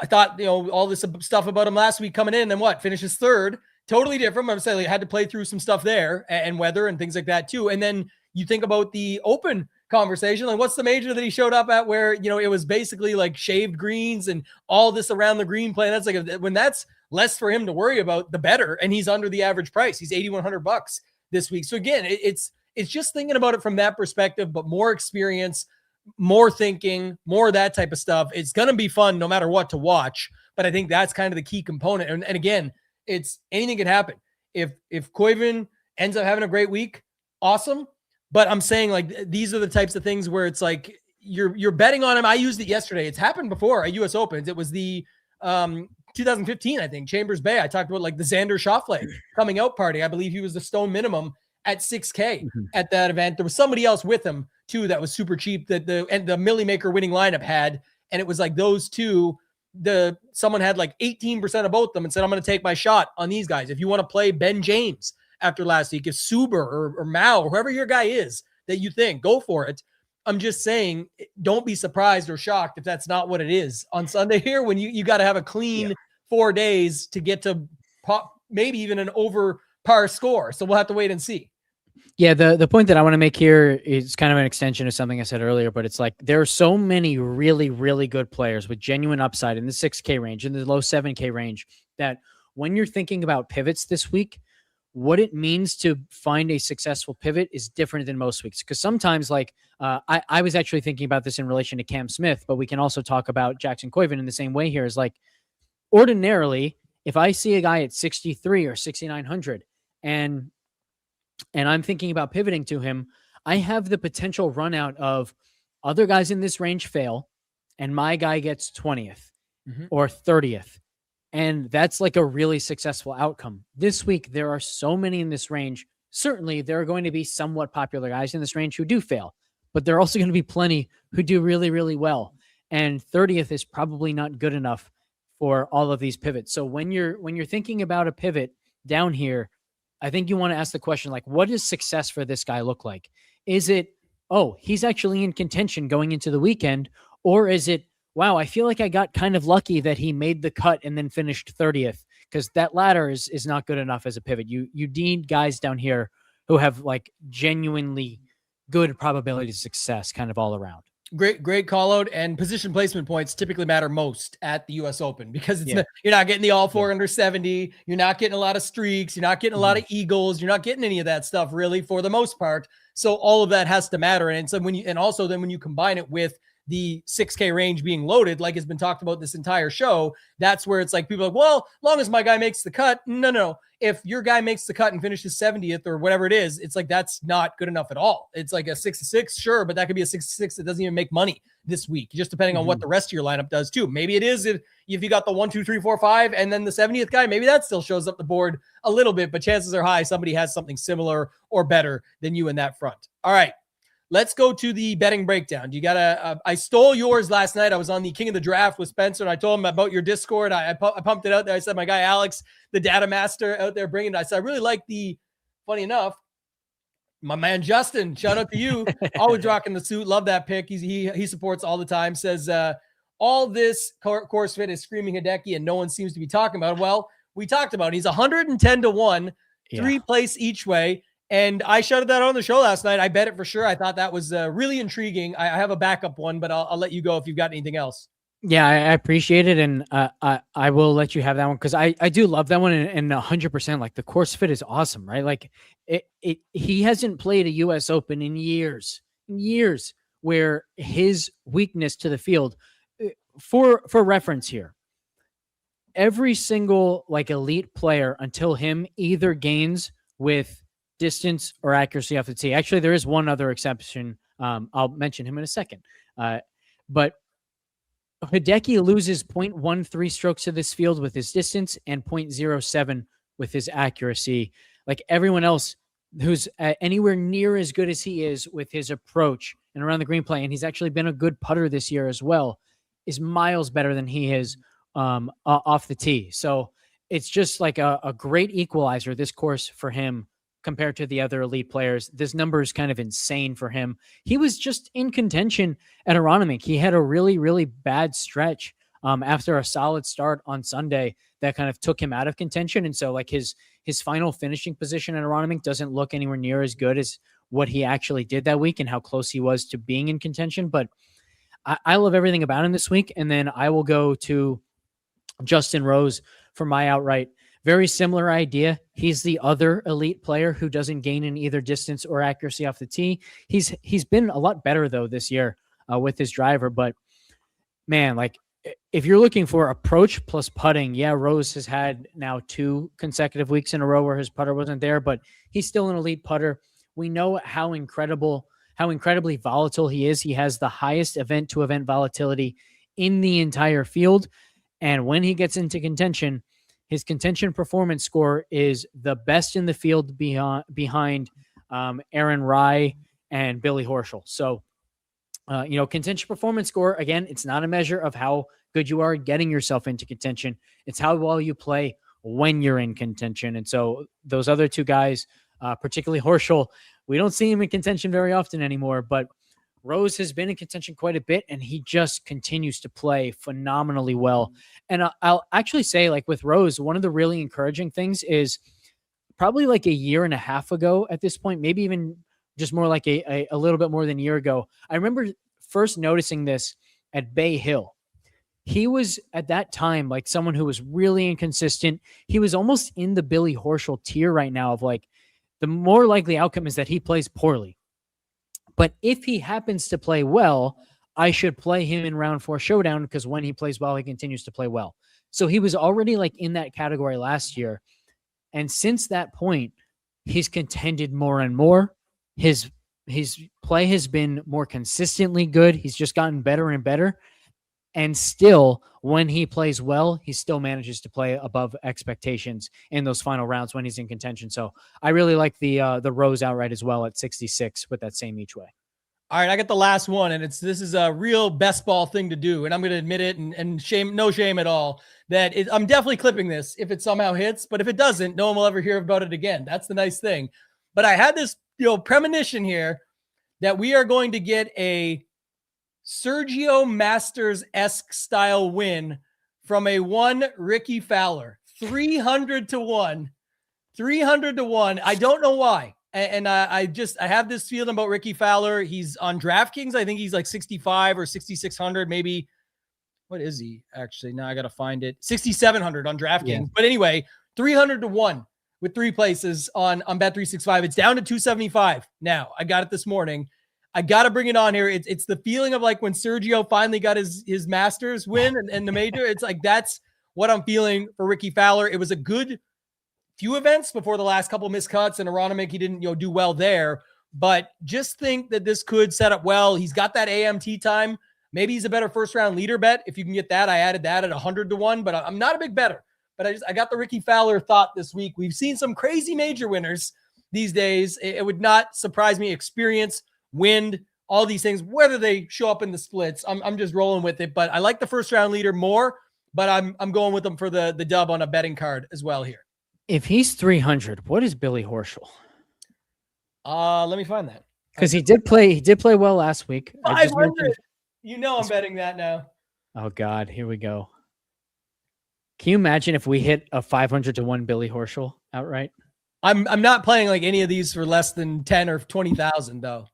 I thought, all this stuff about him last week coming in, and finishes third. Totally different. I'm saying, I had to play through some stuff there and weather and things like that too. And then you think about the Open conversation, like what's the major that he showed up at where, it was basically like shaved greens and all this around the green play. That's like, when that's less for him to worry about, the better. And he's under the average price. He's $8,100 this week. So again, it's just thinking about it from that perspective, but more experience, more thinking, more of that type of stuff. It's going to be fun no matter what to watch. But I think that's kind of the key component. And again, it's anything can happen. If Koivu ends up having a great week, awesome. But I'm saying like these are the types of things where it's like you're betting on him. I used it yesterday. It's happened before at US Opens. It was the 2015, I think, Chambers Bay. I talked about like the Xander Schauffele coming out party. I believe he was the stone minimum at 6K at that event. There was somebody else with him too that was super cheap that the Millie Maker winning lineup had, and it was like those two. Someone had like 18% of both of them and said, I'm going to take my shot on these guys. If you want to play Ben James after last week, if Suber or Mao or whoever your guy is that you think, go for it. I'm just saying, don't be surprised or shocked if that's not what it is on Sunday here, when you got to have a clean 4 days to get to maybe even an over par score. So we'll have to wait and see. Yeah, the point that I want to make here is kind of an extension of something I said earlier, but it's like there are so many really, really good players with genuine upside in the 6K range, in the low 7K range, that when you're thinking about pivots this week, what it means to find a successful pivot is different than most weeks. Because sometimes, like, I was actually thinking about this in relation to Cam Smith, but we can also talk about Jackson Koivu in the same way here. Is like, ordinarily, if I see a guy at 63 or 6,900 and I'm thinking about pivoting to him, I have the potential run out of other guys in this range fail, and my guy gets 20th or 30th. And that's like a really successful outcome. This week, there are so many in this range. Certainly, there are going to be somewhat popular guys in this range who do fail, but there are also going to be plenty who do really, really well. And 30th is probably not good enough for all of these pivots. So when you're thinking about a pivot down here, I think you want to ask the question, like, what does success for this guy look like? Is it, oh, he's actually in contention going into the weekend? Or is it, wow, I feel like I got kind of lucky that he made the cut and then finished 30th because that ladder is not good enough as a pivot. You need guys down here who have like genuinely good probability of success kind of all around. Great call out, and position placement points typically matter most at the US Open because Yeah. you're not getting the all four under 70. You're not getting a lot of streaks. You're not getting a lot of eagles. You're not getting any of that stuff really for the most part. So all of that has to matter. And so also then when you combine it with the 6K range being loaded, like has been talked about this entire show, that's where it's like people are like, well, as long as my guy makes the cut. No. If your guy makes the cut and finishes 70th or whatever it is, it's like, that's not good enough at all. It's like a 6-6, sure, but that could be a 6-6 that doesn't even make money this week, just depending on what the rest of your lineup does too. Maybe it is if you got the 1, 2, 3, 4, 5, and then the 70th guy, maybe that still shows up the board a little bit, but chances are high somebody has something similar or better than you in that front. All right. Let's go to the betting breakdown. You got I stole yours last night. I was on the King of the Draft with Spencer, and I told him about your Discord. I pumped it out there. I said, my guy Alex, the data master out there bringing it. I said, I really like funny enough, my man Justin, shout out to you. Always rocking the suit. Love that pick. He supports all the time. Says, all this course fit is screaming Hideki, and no one seems to be talking about it. Well, we talked about it. He's 110-1, 3 place each way. And I shouted that on the show last night. I bet it for sure. I thought that was really intriguing. I have a backup one, but I'll let you go if you've got anything else. Yeah, I appreciate it. And I will let you have that one because I do love that one. And 100%, like the course fit is awesome, right? Like he hasn't played a US Open in years, where his weakness to the field, for reference here, every single like elite player until him either gains with distance or accuracy off the tee. Actually, there is one other exception. I'll mention him in a second. But Hideki loses 0.13 strokes to this field with his distance and 0.07 with his accuracy. Like everyone else who's anywhere near as good as he is with his approach and around the green play, and he's actually been a good putter this year as well, is miles better than he is off the tee. So it's just like a great equalizer, this course for him, compared to the other elite players. This number is kind of insane for him. He was just in contention at Aronimink. He had a really, really bad stretch after a solid start on Sunday that kind of took him out of contention. And so like his final finishing position at Aronimink doesn't look anywhere near as good as what he actually did that week and how close he was to being in contention. But I love everything about him this week. And then I will go to Justin Rose for my outright. Very similar idea. He's the other elite player who doesn't gain in either distance or accuracy off the tee. He's been a lot better though this year with his driver. But man, like if you're looking for approach plus putting, yeah, Rose has had now 2 consecutive weeks in a row where his putter wasn't there, but he's still an elite putter. We know how incredibly volatile he is. He has the highest event to event volatility in the entire field. And when he gets into contention, his contention performance score is the best in the field behind Aaron Rai and Billy Horschel. So, contention performance score, again, it's not a measure of how good you are getting yourself into contention. It's how well you play when you're in contention. And so those other 2 guys, particularly Horschel, we don't see him in contention very often anymore, but Rose has been in contention quite a bit, and he just continues to play phenomenally well. And I'll actually say, like with Rose, one of the really encouraging things is probably like a year and a half ago at this point, maybe even just more like a little bit more than a year ago. I remember first noticing this at Bay Hill. He was at that time like someone who was really inconsistent. He was almost in the Billy Horschel tier right now of like the more likely outcome is that he plays poorly. But if he happens to play well, I should play him in round 4 showdown because when he plays well, he continues to play well. So he was already like in that category last year. And since that point, he's contended more and more. His play has been more consistently good. He's just gotten better and better. And still, when he plays well, he still manages to play above expectations in those final rounds when he's in contention. So I really like the Rose outright as well at 66 with that same each way. All right, I got the last one, and this is a real best ball thing to do, and I'm going to admit it, and no shame at all, that I'm definitely clipping this if it somehow hits, but if it doesn't, no one will ever hear about it again. That's the nice thing. But I had this premonition here that we are going to get a Sergio Masters-esque style win from a one Ricky Fowler. 300 to 1. 300 to 1. I don't know why. And I have this feeling about Ricky Fowler. He's on DraftKings. I think he's like 65 or 6,600, maybe. What is he actually? Now I got to find it. 6,700 on DraftKings. Yeah. But anyway, 300 to 1 with 3 places on Bet365. It's down to 275 now. I got it this morning. I got to bring it on here. It's the feeling of like when Sergio finally got his Masters win and the major. It's like that's what I'm feeling for Ricky Fowler. It was a good few events before the last couple missed cuts, and Aronimik, he didn't do well there. But just think that this could set up well. He's got that AMT time. Maybe he's a better first round leader bet. If you can get that, I added that at 100 to 1, but I'm not a big better. But I got the Ricky Fowler thought this week. We've seen some crazy major winners these days. It would not surprise me. Experience, wind, all these things, whether they show up in the splits. I'm just rolling with it. But I like the first round leader more, but I'm going with them for the dub on a betting card as well here. If he's 300, what is Billy Horschel? Let me find that. Because he did play well last week. 500. I'm betting that now. Oh God, here we go. Can you imagine if we hit a 500 to 1 Billy Horschel outright? I'm not playing like any of these for less than 10 or 20,000 though.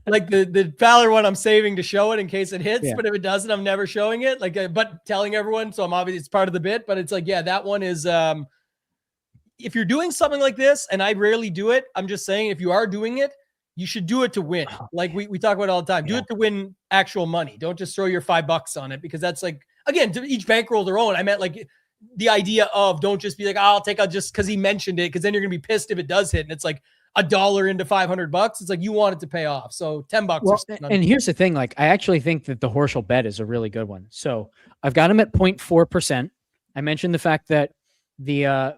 Like the Fowler one, I'm saving to show it in case it hits. Yeah. But if it doesn't, I'm never showing it. But telling everyone, so I'm obviously it's part of the bit. But it's like, yeah, that one is. If you're doing something like this, and I rarely do it, I'm just saying if you are doing it, you should do it to win. Like we talk about all the time. Do it to win actual money. Don't just throw your $5 on it because that's like, again, to each bankroll their own. I meant like the idea of don't just be like, I'll take out just because he mentioned it, because then you're gonna be pissed if it does hit and it's like $1 into $500. It's like you want it to pay off. So $10. Well, and here's the thing: like I actually think that the Horschel bet is a really good one. So I've got him at 0.4%. I mentioned the fact that the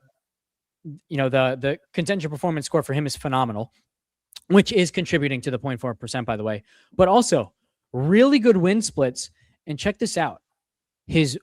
contention performance score for him is phenomenal, which is contributing to the 0.4%, by the way. But also really good win splits. And check this out: his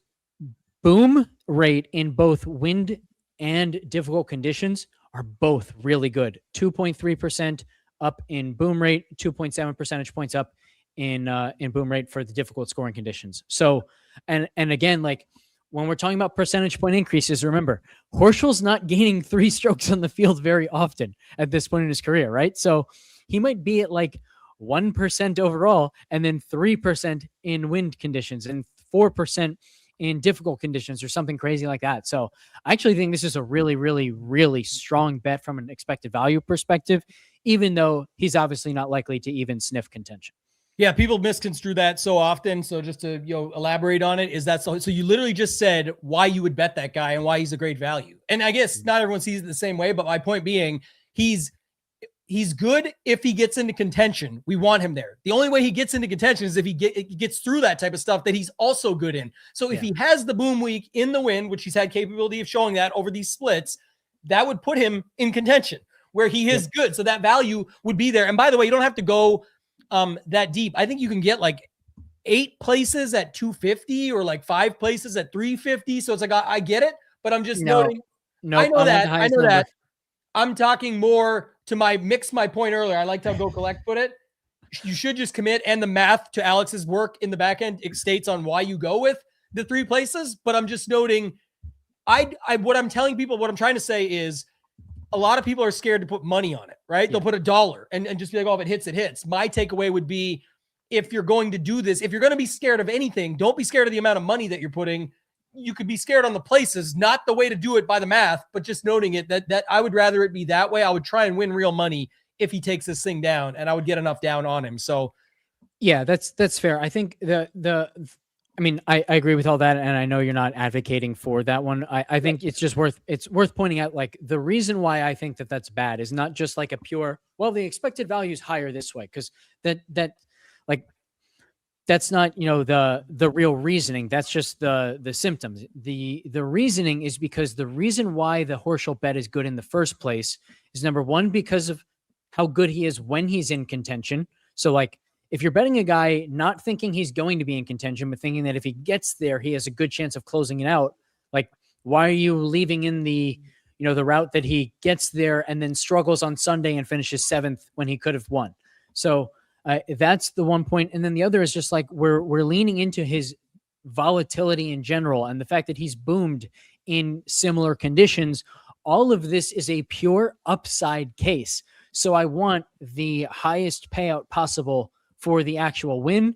boom rate in both wind and difficult conditions are both really good. 2.3% up in boom rate, 2.7 percentage points up in boom rate for the difficult scoring conditions. So, and again, like when we're talking about percentage point increases, remember, Horschel's not gaining 3 strokes on the field very often at this point in his career, right? So he might be at like 1% overall and then 3% in wind conditions and 4% in difficult conditions or something crazy like that. So I actually think this is a really, really, really strong bet from an expected value perspective, even though he's obviously not likely to even sniff contention. Yeah, people misconstrue that so often. So just to elaborate on it, is that so you literally just said why you would bet that guy and why he's a great value. And I guess not everyone sees it the same way, but my point being, he's good if he gets into contention. We want him there. The only way he gets into contention is if he gets through that type of stuff that he's also good in. So if he has the boom week in the win, which he's had capability of showing that over these splits, that would put him in contention where he is good. So that value would be there. And by the way, you don't have to go that deep. I think you can get like 8 places at 250 or like 5 places at 350. So it's like, I get it, but I'm just noting. No, I know that. I'm talking more to my point earlier. I liked how Go Collect put it. You should just commit, and the math to Alex's work in the back end, it states on why you go with the 3 places. But I'm just noting, what I'm telling people, what I'm trying to say is a lot of people are scared to put money on it, right? They'll put $1 and just be like, oh, if it hits, it hits. My takeaway would be, if you're going to do this, if you're going to be scared of anything, don't be scared of the amount of money that you're putting. You could be scared on the places, not the way to do it by the math, but just noting it that I would rather it be that way. I would try and win real money if he takes this thing down, and I would get enough down on him. So yeah, that's fair. I think I agree with all that. And I know you're not advocating for that one. I think it's just worth pointing out, like, the reason why I think that that's bad is not just like a pure, well, the expected value is higher this way. Cause that's not, the real reasoning. That's just the symptoms. The reasoning is because the reason why the Horschel bet is good in the first place is, number one, because of how good he is when he's in contention. So like, if you're betting a guy not thinking he's going to be in contention, but thinking that if he gets there, he has a good chance of closing it out, like, why are you leaving in the route that he gets there and then struggles on Sunday and finishes 7th when he could have won? So that's the one point. And then the other is just like, we're leaning into his volatility in general and the fact that he's boomed in similar conditions. All of this is a pure upside case. So I want the highest payout possible for the actual win.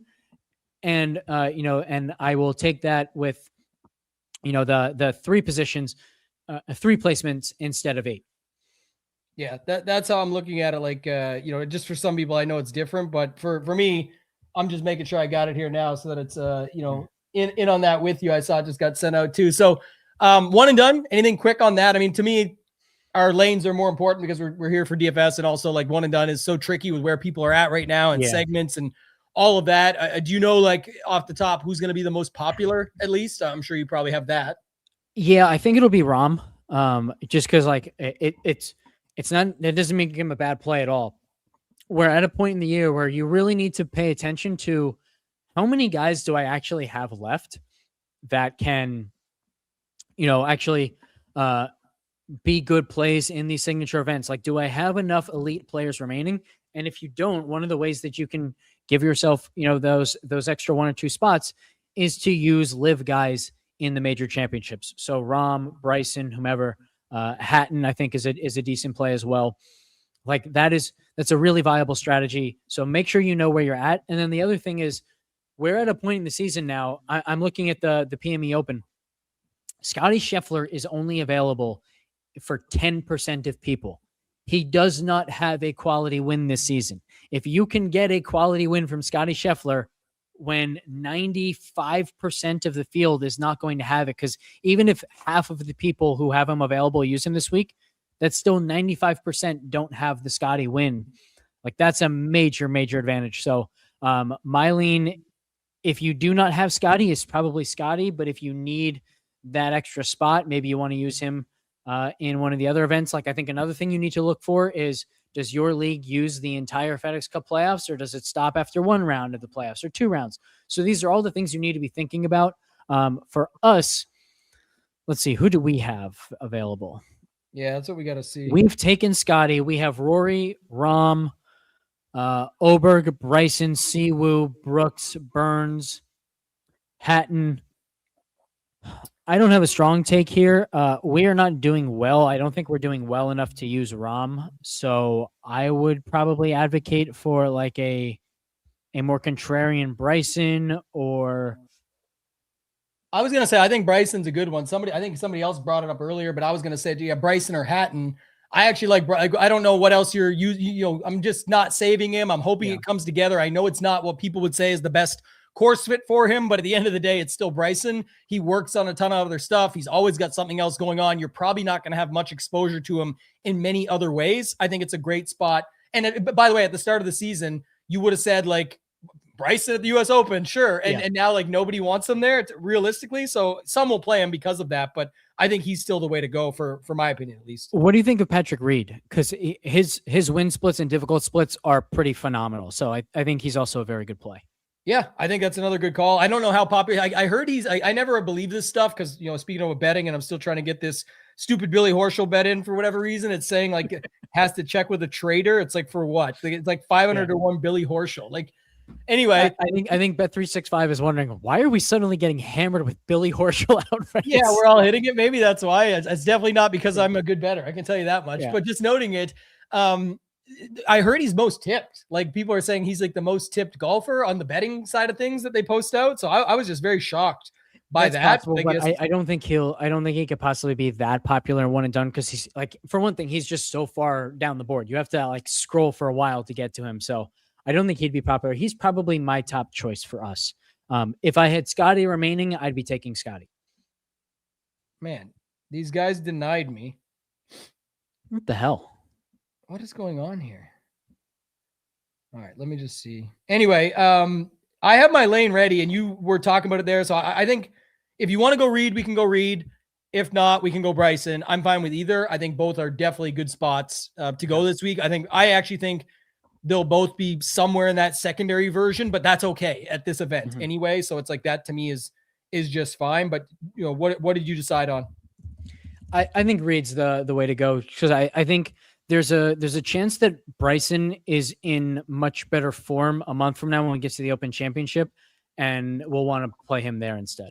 And, and I will take that with, the 3 positions, 3 placements instead of 8. Yeah, that's how I'm looking at it. Like, just for some people, I know it's different, but for me, I'm just making sure I got it here now so that it's, in on that with you. I saw it just got sent out too. So, one and done. Anything quick on that? I mean, to me, our lanes are more important because we're here for DFS, and also like one and done is so tricky with where people are at right now and segments and all of that. Do you know, like off the top, who's going to be the most popular? At least I'm sure you probably have that. Yeah, I think it'll be Rom. Just because like it's not, it doesn't make him a bad play at all. We're at a point in the year where you really need to pay attention to how many guys do I actually have left that can, actually be good plays in these signature events. Like, do I have enough elite players remaining? And if you don't, one of the ways that you can give yourself, those extra 1 or 2 spots is to use live guys in the major championships. So Rom, Bryson, whomever, Hatton, I think is a decent play as well. Like that's a really viable strategy. So make sure you know where you're at. And then the other thing is, we're at a point in the season now. I'm looking at the PME Open. Scotty Scheffler is only available for 10% of people. He does not have a quality win this season. If you can get a quality win from Scotty Scheffler when 95% of the field is not going to have it, because even if half of the people who have him available use him this week, that's still 95% don't have the Scotty win. Like, that's a major, major advantage. So my lean, if you do not have Scotty, is probably Scotty. But if you need that extra spot, maybe you want to use him in one of the other events. Like, I think another thing you need to look for is, does your league use the entire FedEx Cup playoffs, or does it stop after 1 round of the playoffs or 2 rounds? So these are all the things you need to be thinking about. For us, let's see, who do we have available? Yeah, that's what we got to see. We've taken Scotty. We have Rory, Rom, Oberg, Bryson, Siwoo, Brooks, Burns, Hatton. I don't have a strong take here. We are not doing well. I don't think we're doing well enough to use Rom. So I would probably advocate for like a more contrarian Bryson, or I was going to say, I think Bryson's a good one. I think somebody else brought it up earlier, but I was going to say, do you have Bryson or Hatton? I actually like, I don't know what else you're using. I'm just not saving him. I'm hoping it comes together. I know it's not what people would say is the best course fit for him, but at the end of the day, it's still Bryson. He works on a ton of other stuff. He's always got something else going on. You're probably not going to have much exposure to him in many other ways. I think it's a great spot. And by the way, at the start of the season, you would have said like Bryson at the US Open, sure. And now like nobody wants him there realistically. So some will play him because of that, but I think he's still the way to go for my opinion, at least. What do you think of Patrick Reed? Because his win splits and difficult splits are pretty phenomenal. So I think he's also a very good play. Yeah, I think that's another good call. I don't know how popular. I heard I never believe this stuff because, speaking of betting, and I'm still trying to get this stupid Billy Horschel bet in for whatever reason. It's saying like it has to check with a trader. It's like, for what? It's like 500 to 1 Billy Horschel. Like, anyway, I think Bet365 is wondering, why are we suddenly getting hammered with Billy Horschel outright? Yeah, we're all hitting it. Maybe that's why. It's definitely not because I'm a good bettor. I can tell you that much. But just noting it, I heard he's most tipped. Like, people are saying he's like the most tipped golfer on the betting side of things that they post out. So I was just very shocked by that. Possible, but I don't think he could possibly be that popular and one and done, because he's like, for one thing, he's just so far down the board. You have to like scroll for a while to get to him. So I don't think he'd be popular. He's probably my top choice for us. If I had Scotty remaining, I'd be taking Scotty. Man, these guys denied me. What the hell? What is going on here? All right, let me just see. Anyway, I have my lane ready, and you were talking about it there. So I think if you want to go Reed, we can go Reed. If not, we can go Bryson. I'm fine with either. I think both are definitely good spots to go this week. I actually think they'll both be somewhere in that secondary version, but that's okay at this event anyway. So it's like that to me is just fine. But what did you decide on? I think Reed's the way to go, because I think there's a chance that Bryson is in much better form a month from now when we get to the Open Championship, and we'll want to play him there instead.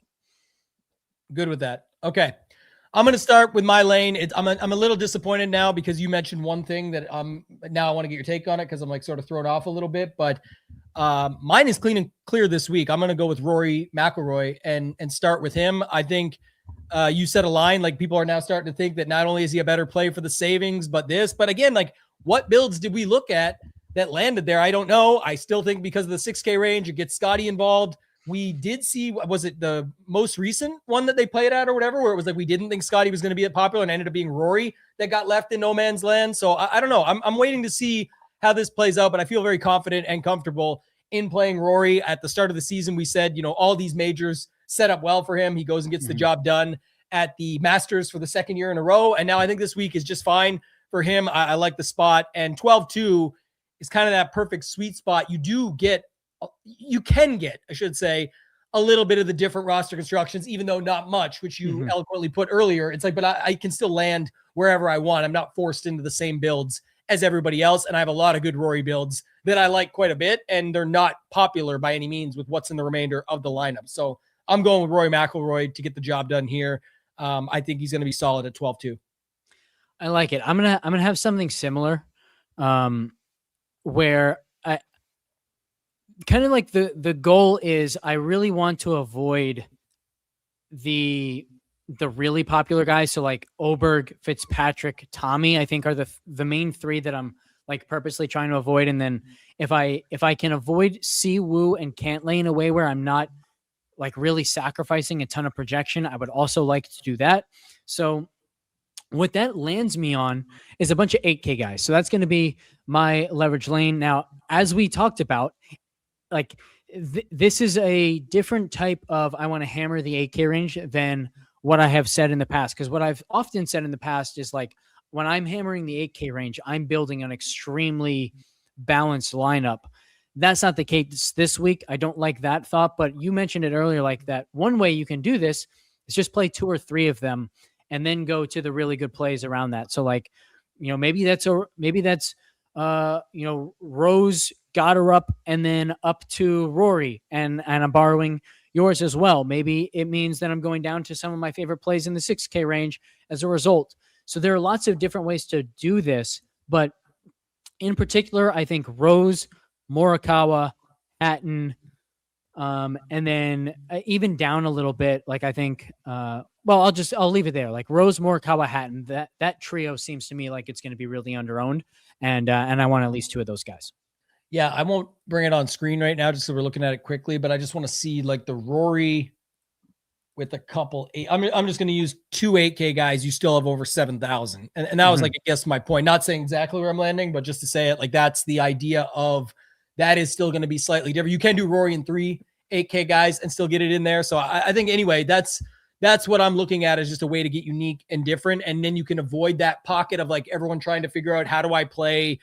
Good with that. Okay. I'm going to start with my lane. I'm a little disappointed now because you mentioned one thing that now I want to get your take on it because I'm like sort of thrown off a little bit, but mine is clean and clear this week. I'm going to go with Rory McIlroy and start with him. I think you said a line, like people are now starting to think that not only is he a better play for the savings, but again, like what builds did we look at that landed there? I don't know. I still think because of the 6K range, it gets Scotty involved. We did see, was it the most recent one that they played at or whatever, where it was like we didn't think Scotty was going to be popular and ended up being Rory that got left in no man's land. So I don't know. I'm waiting to see how this plays out, but I feel very confident and comfortable in playing Rory. At the start of the season, we said, all these majors set up well for him. He goes and gets the job done at the Masters for the second year in a row. And now I think this week is just fine for him. I like the spot. And 12-2 is kind of that perfect sweet spot. You can get, I should say, a little bit of the different roster constructions, even though not much, which you eloquently put earlier. It's like, but I can still land wherever I want. I'm not forced into the same builds as everybody else. And I have a lot of good Rory builds that I like quite a bit, and they're not popular by any means with what's in the remainder of the lineup. So I'm going with Rory McIlroy to get the job done here. I think he's going to be solid at 12-2. I like it. I'm gonna have something similar, where I kind of like the goal is I really want to avoid the really popular guys. So like Oberg, Fitzpatrick, Tommy, I think are the main three that I'm like purposely trying to avoid. And then if I can avoid Siwoo and Cantlay in a way where I'm not like really sacrificing a ton of projection, I would also like to do that. So what that lands me on is a bunch of 8K guys. So that's going to be my leverage lane. Now, as we talked about, like this is a different type of, I want to hammer the 8K range than what I have said in the past. Because what I've often said in the past is like, when I'm hammering the 8K range, I'm building an extremely balanced lineup. That's not the case this week. I don't like that thought, but you mentioned it earlier, like that one way you can do this is just play 2 or 3 of them and then go to the really good plays around that. So like, maybe that's Rose got her up and then up to Rory, and I'm borrowing yours as well. Maybe it means that I'm going down to some of my favorite plays in the 6K range as a result. So there are lots of different ways to do this, but in particular, I think Rose, Morikawa, Hatton, and then even down a little bit, like I think, I'll leave it there. Like Rose, Morikawa, Hatton, that trio seems to me like it's going to be really underowned, and I want at least 2 of those guys. Yeah, I won't bring it on screen right now just so we're looking at it quickly, but I just want to see like the Rory with a couple 8. I'm just going to use 2 8K guys. You still have over 7,000. And that was like, I guess my point, not saying exactly where I'm landing, but just to say it, like that's the idea of that is still going to be slightly different. You can do Rory and 3 8K guys and still get it in there. So I think anyway, that's what I'm looking at as just a way to get unique and different. And then you can avoid that pocket of like everyone trying to figure out how do I play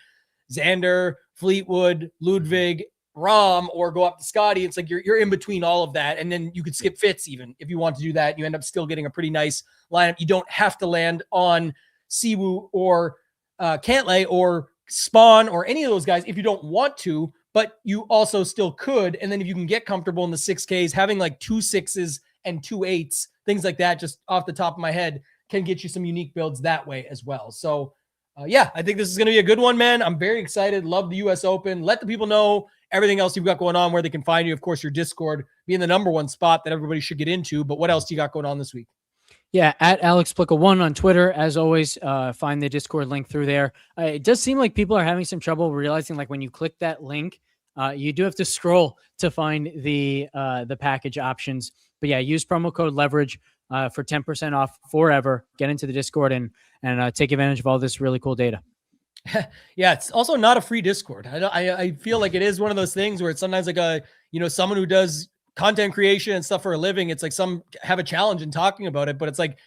Xander, Fleetwood, Ludwig, Rahm, or go up to Scotty. It's like you're in between all of that. And then you could skip Fitz even if you want to do that. You end up still getting a pretty nice lineup. You don't have to land on Siwoo or Cantlay or Spawn or any of those guys if you don't want to, but you also still could. And then if you can get comfortable in the 6Ks, having like 2 6s and 2 8s, things like that, just off the top of my head, can get you some unique builds that way as well. So I think this is going to be a good one, man. I'm very excited. Love the US Open. Let the people know everything else you've got going on, where they can find you. Of course, your Discord being the number one spot that everybody should get into. But what else do you got going on this week? Yeah, at Alex Blickle 1 on Twitter. As always, find the Discord link through there. It does seem like people are having some trouble realizing, like when you click that link, you do have to scroll to find the package options. But yeah, use promo code leverage for 10% off forever. Get into the Discord and take advantage of all this really cool data. Yeah, it's also not a free Discord. I feel like it is one of those things where it's sometimes like someone who does content creation and stuff for a living. It's like some have a challenge in talking about it, but it's like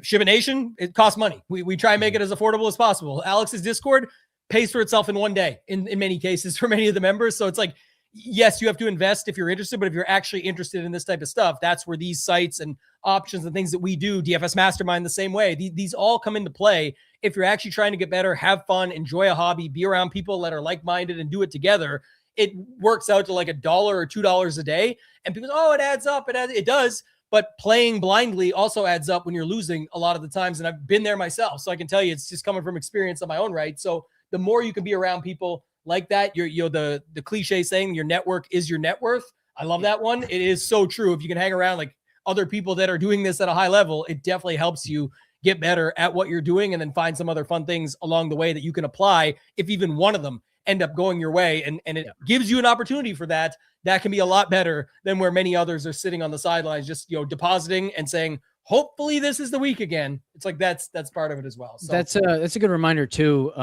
Shiba Nation, it costs money. We try and make it as affordable as possible. Alex's Discord pays for itself in one day in many cases for many of the members. So it's like, yes, you have to invest if you're interested, but if you're actually interested in this type of stuff, that's where these sites and options and things that we do, DFS Mastermind the same way, these all come into play. If you're actually trying to get better, have fun, enjoy a hobby, be around people that are like-minded and do it together, it works out to like $1 or $2 a day. And people say, oh, it adds up. It does. but playing blindly also adds up when you're losing a lot of the times. And I've been there myself. So I can tell you, it's just coming from experience on my own right. So the more you can be around people like that, the cliche saying, your network is your net worth. I love that one. It is so true. If you can hang around like other people that are doing this at a high level, it definitely helps you get better at what you're doing, and then find some other fun things along the way that you can apply if even one of them end up going your way. And it gives you an opportunity for that. That can be a lot better than where many others are sitting on the sidelines, just, depositing and saying, hopefully this is the week again. It's like, that's part of it as well. So that's a good reminder too.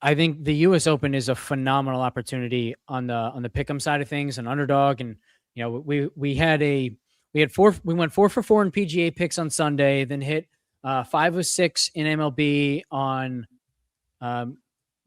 I think the US Open is a phenomenal opportunity on the pick'em side of things, and underdog. And, we went 4 for 4 in PGA picks on Sunday, then hit 5 of 6 in MLB on,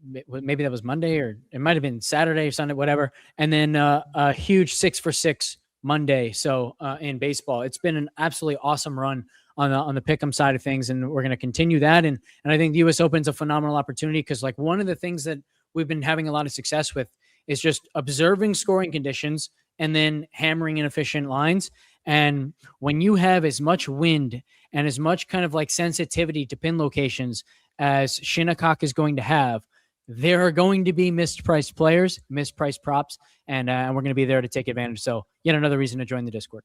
maybe that was Monday, or it might've been Saturday or Sunday, whatever. And then a huge 6 for 6 Monday. So in baseball, it's been an absolutely awesome run on the pick'em side of things, and we're going to continue that. And I think the US Open is a phenomenal opportunity, because like one of the things that we've been having a lot of success with is just observing scoring conditions and then hammering inefficient lines. And when you have as much wind and as much kind of like sensitivity to pin locations as Shinnecock is going to have, there are going to be mispriced players, mispriced props, and we're going to be there to take advantage. So yet another reason to join the Discord.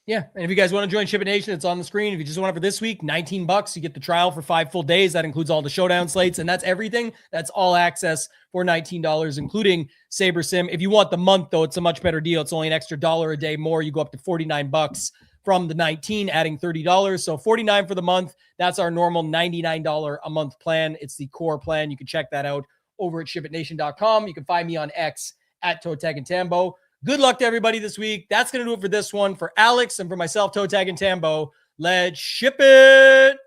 Yeah. And if you guys want to join Ship It Nation, it's on the screen. If you just want it for this week, $19, you get the trial for 5 full days. That includes all the showdown slates, and that's everything. That's all access for $19, including Saber Sim. If you want the month, though, it's a much better deal. It's only an extra $1 a day more. You go up to $49 from the 19, adding $30. So $49 for the month. That's our normal $99 a month plan. It's the core plan. You can check that out over at shipitnation.com. You can find me on X at ToeTagginTambo. Good luck to everybody this week. That's going to do it for this one. For Alex and for myself, ToeTagginTambo, let's ship it.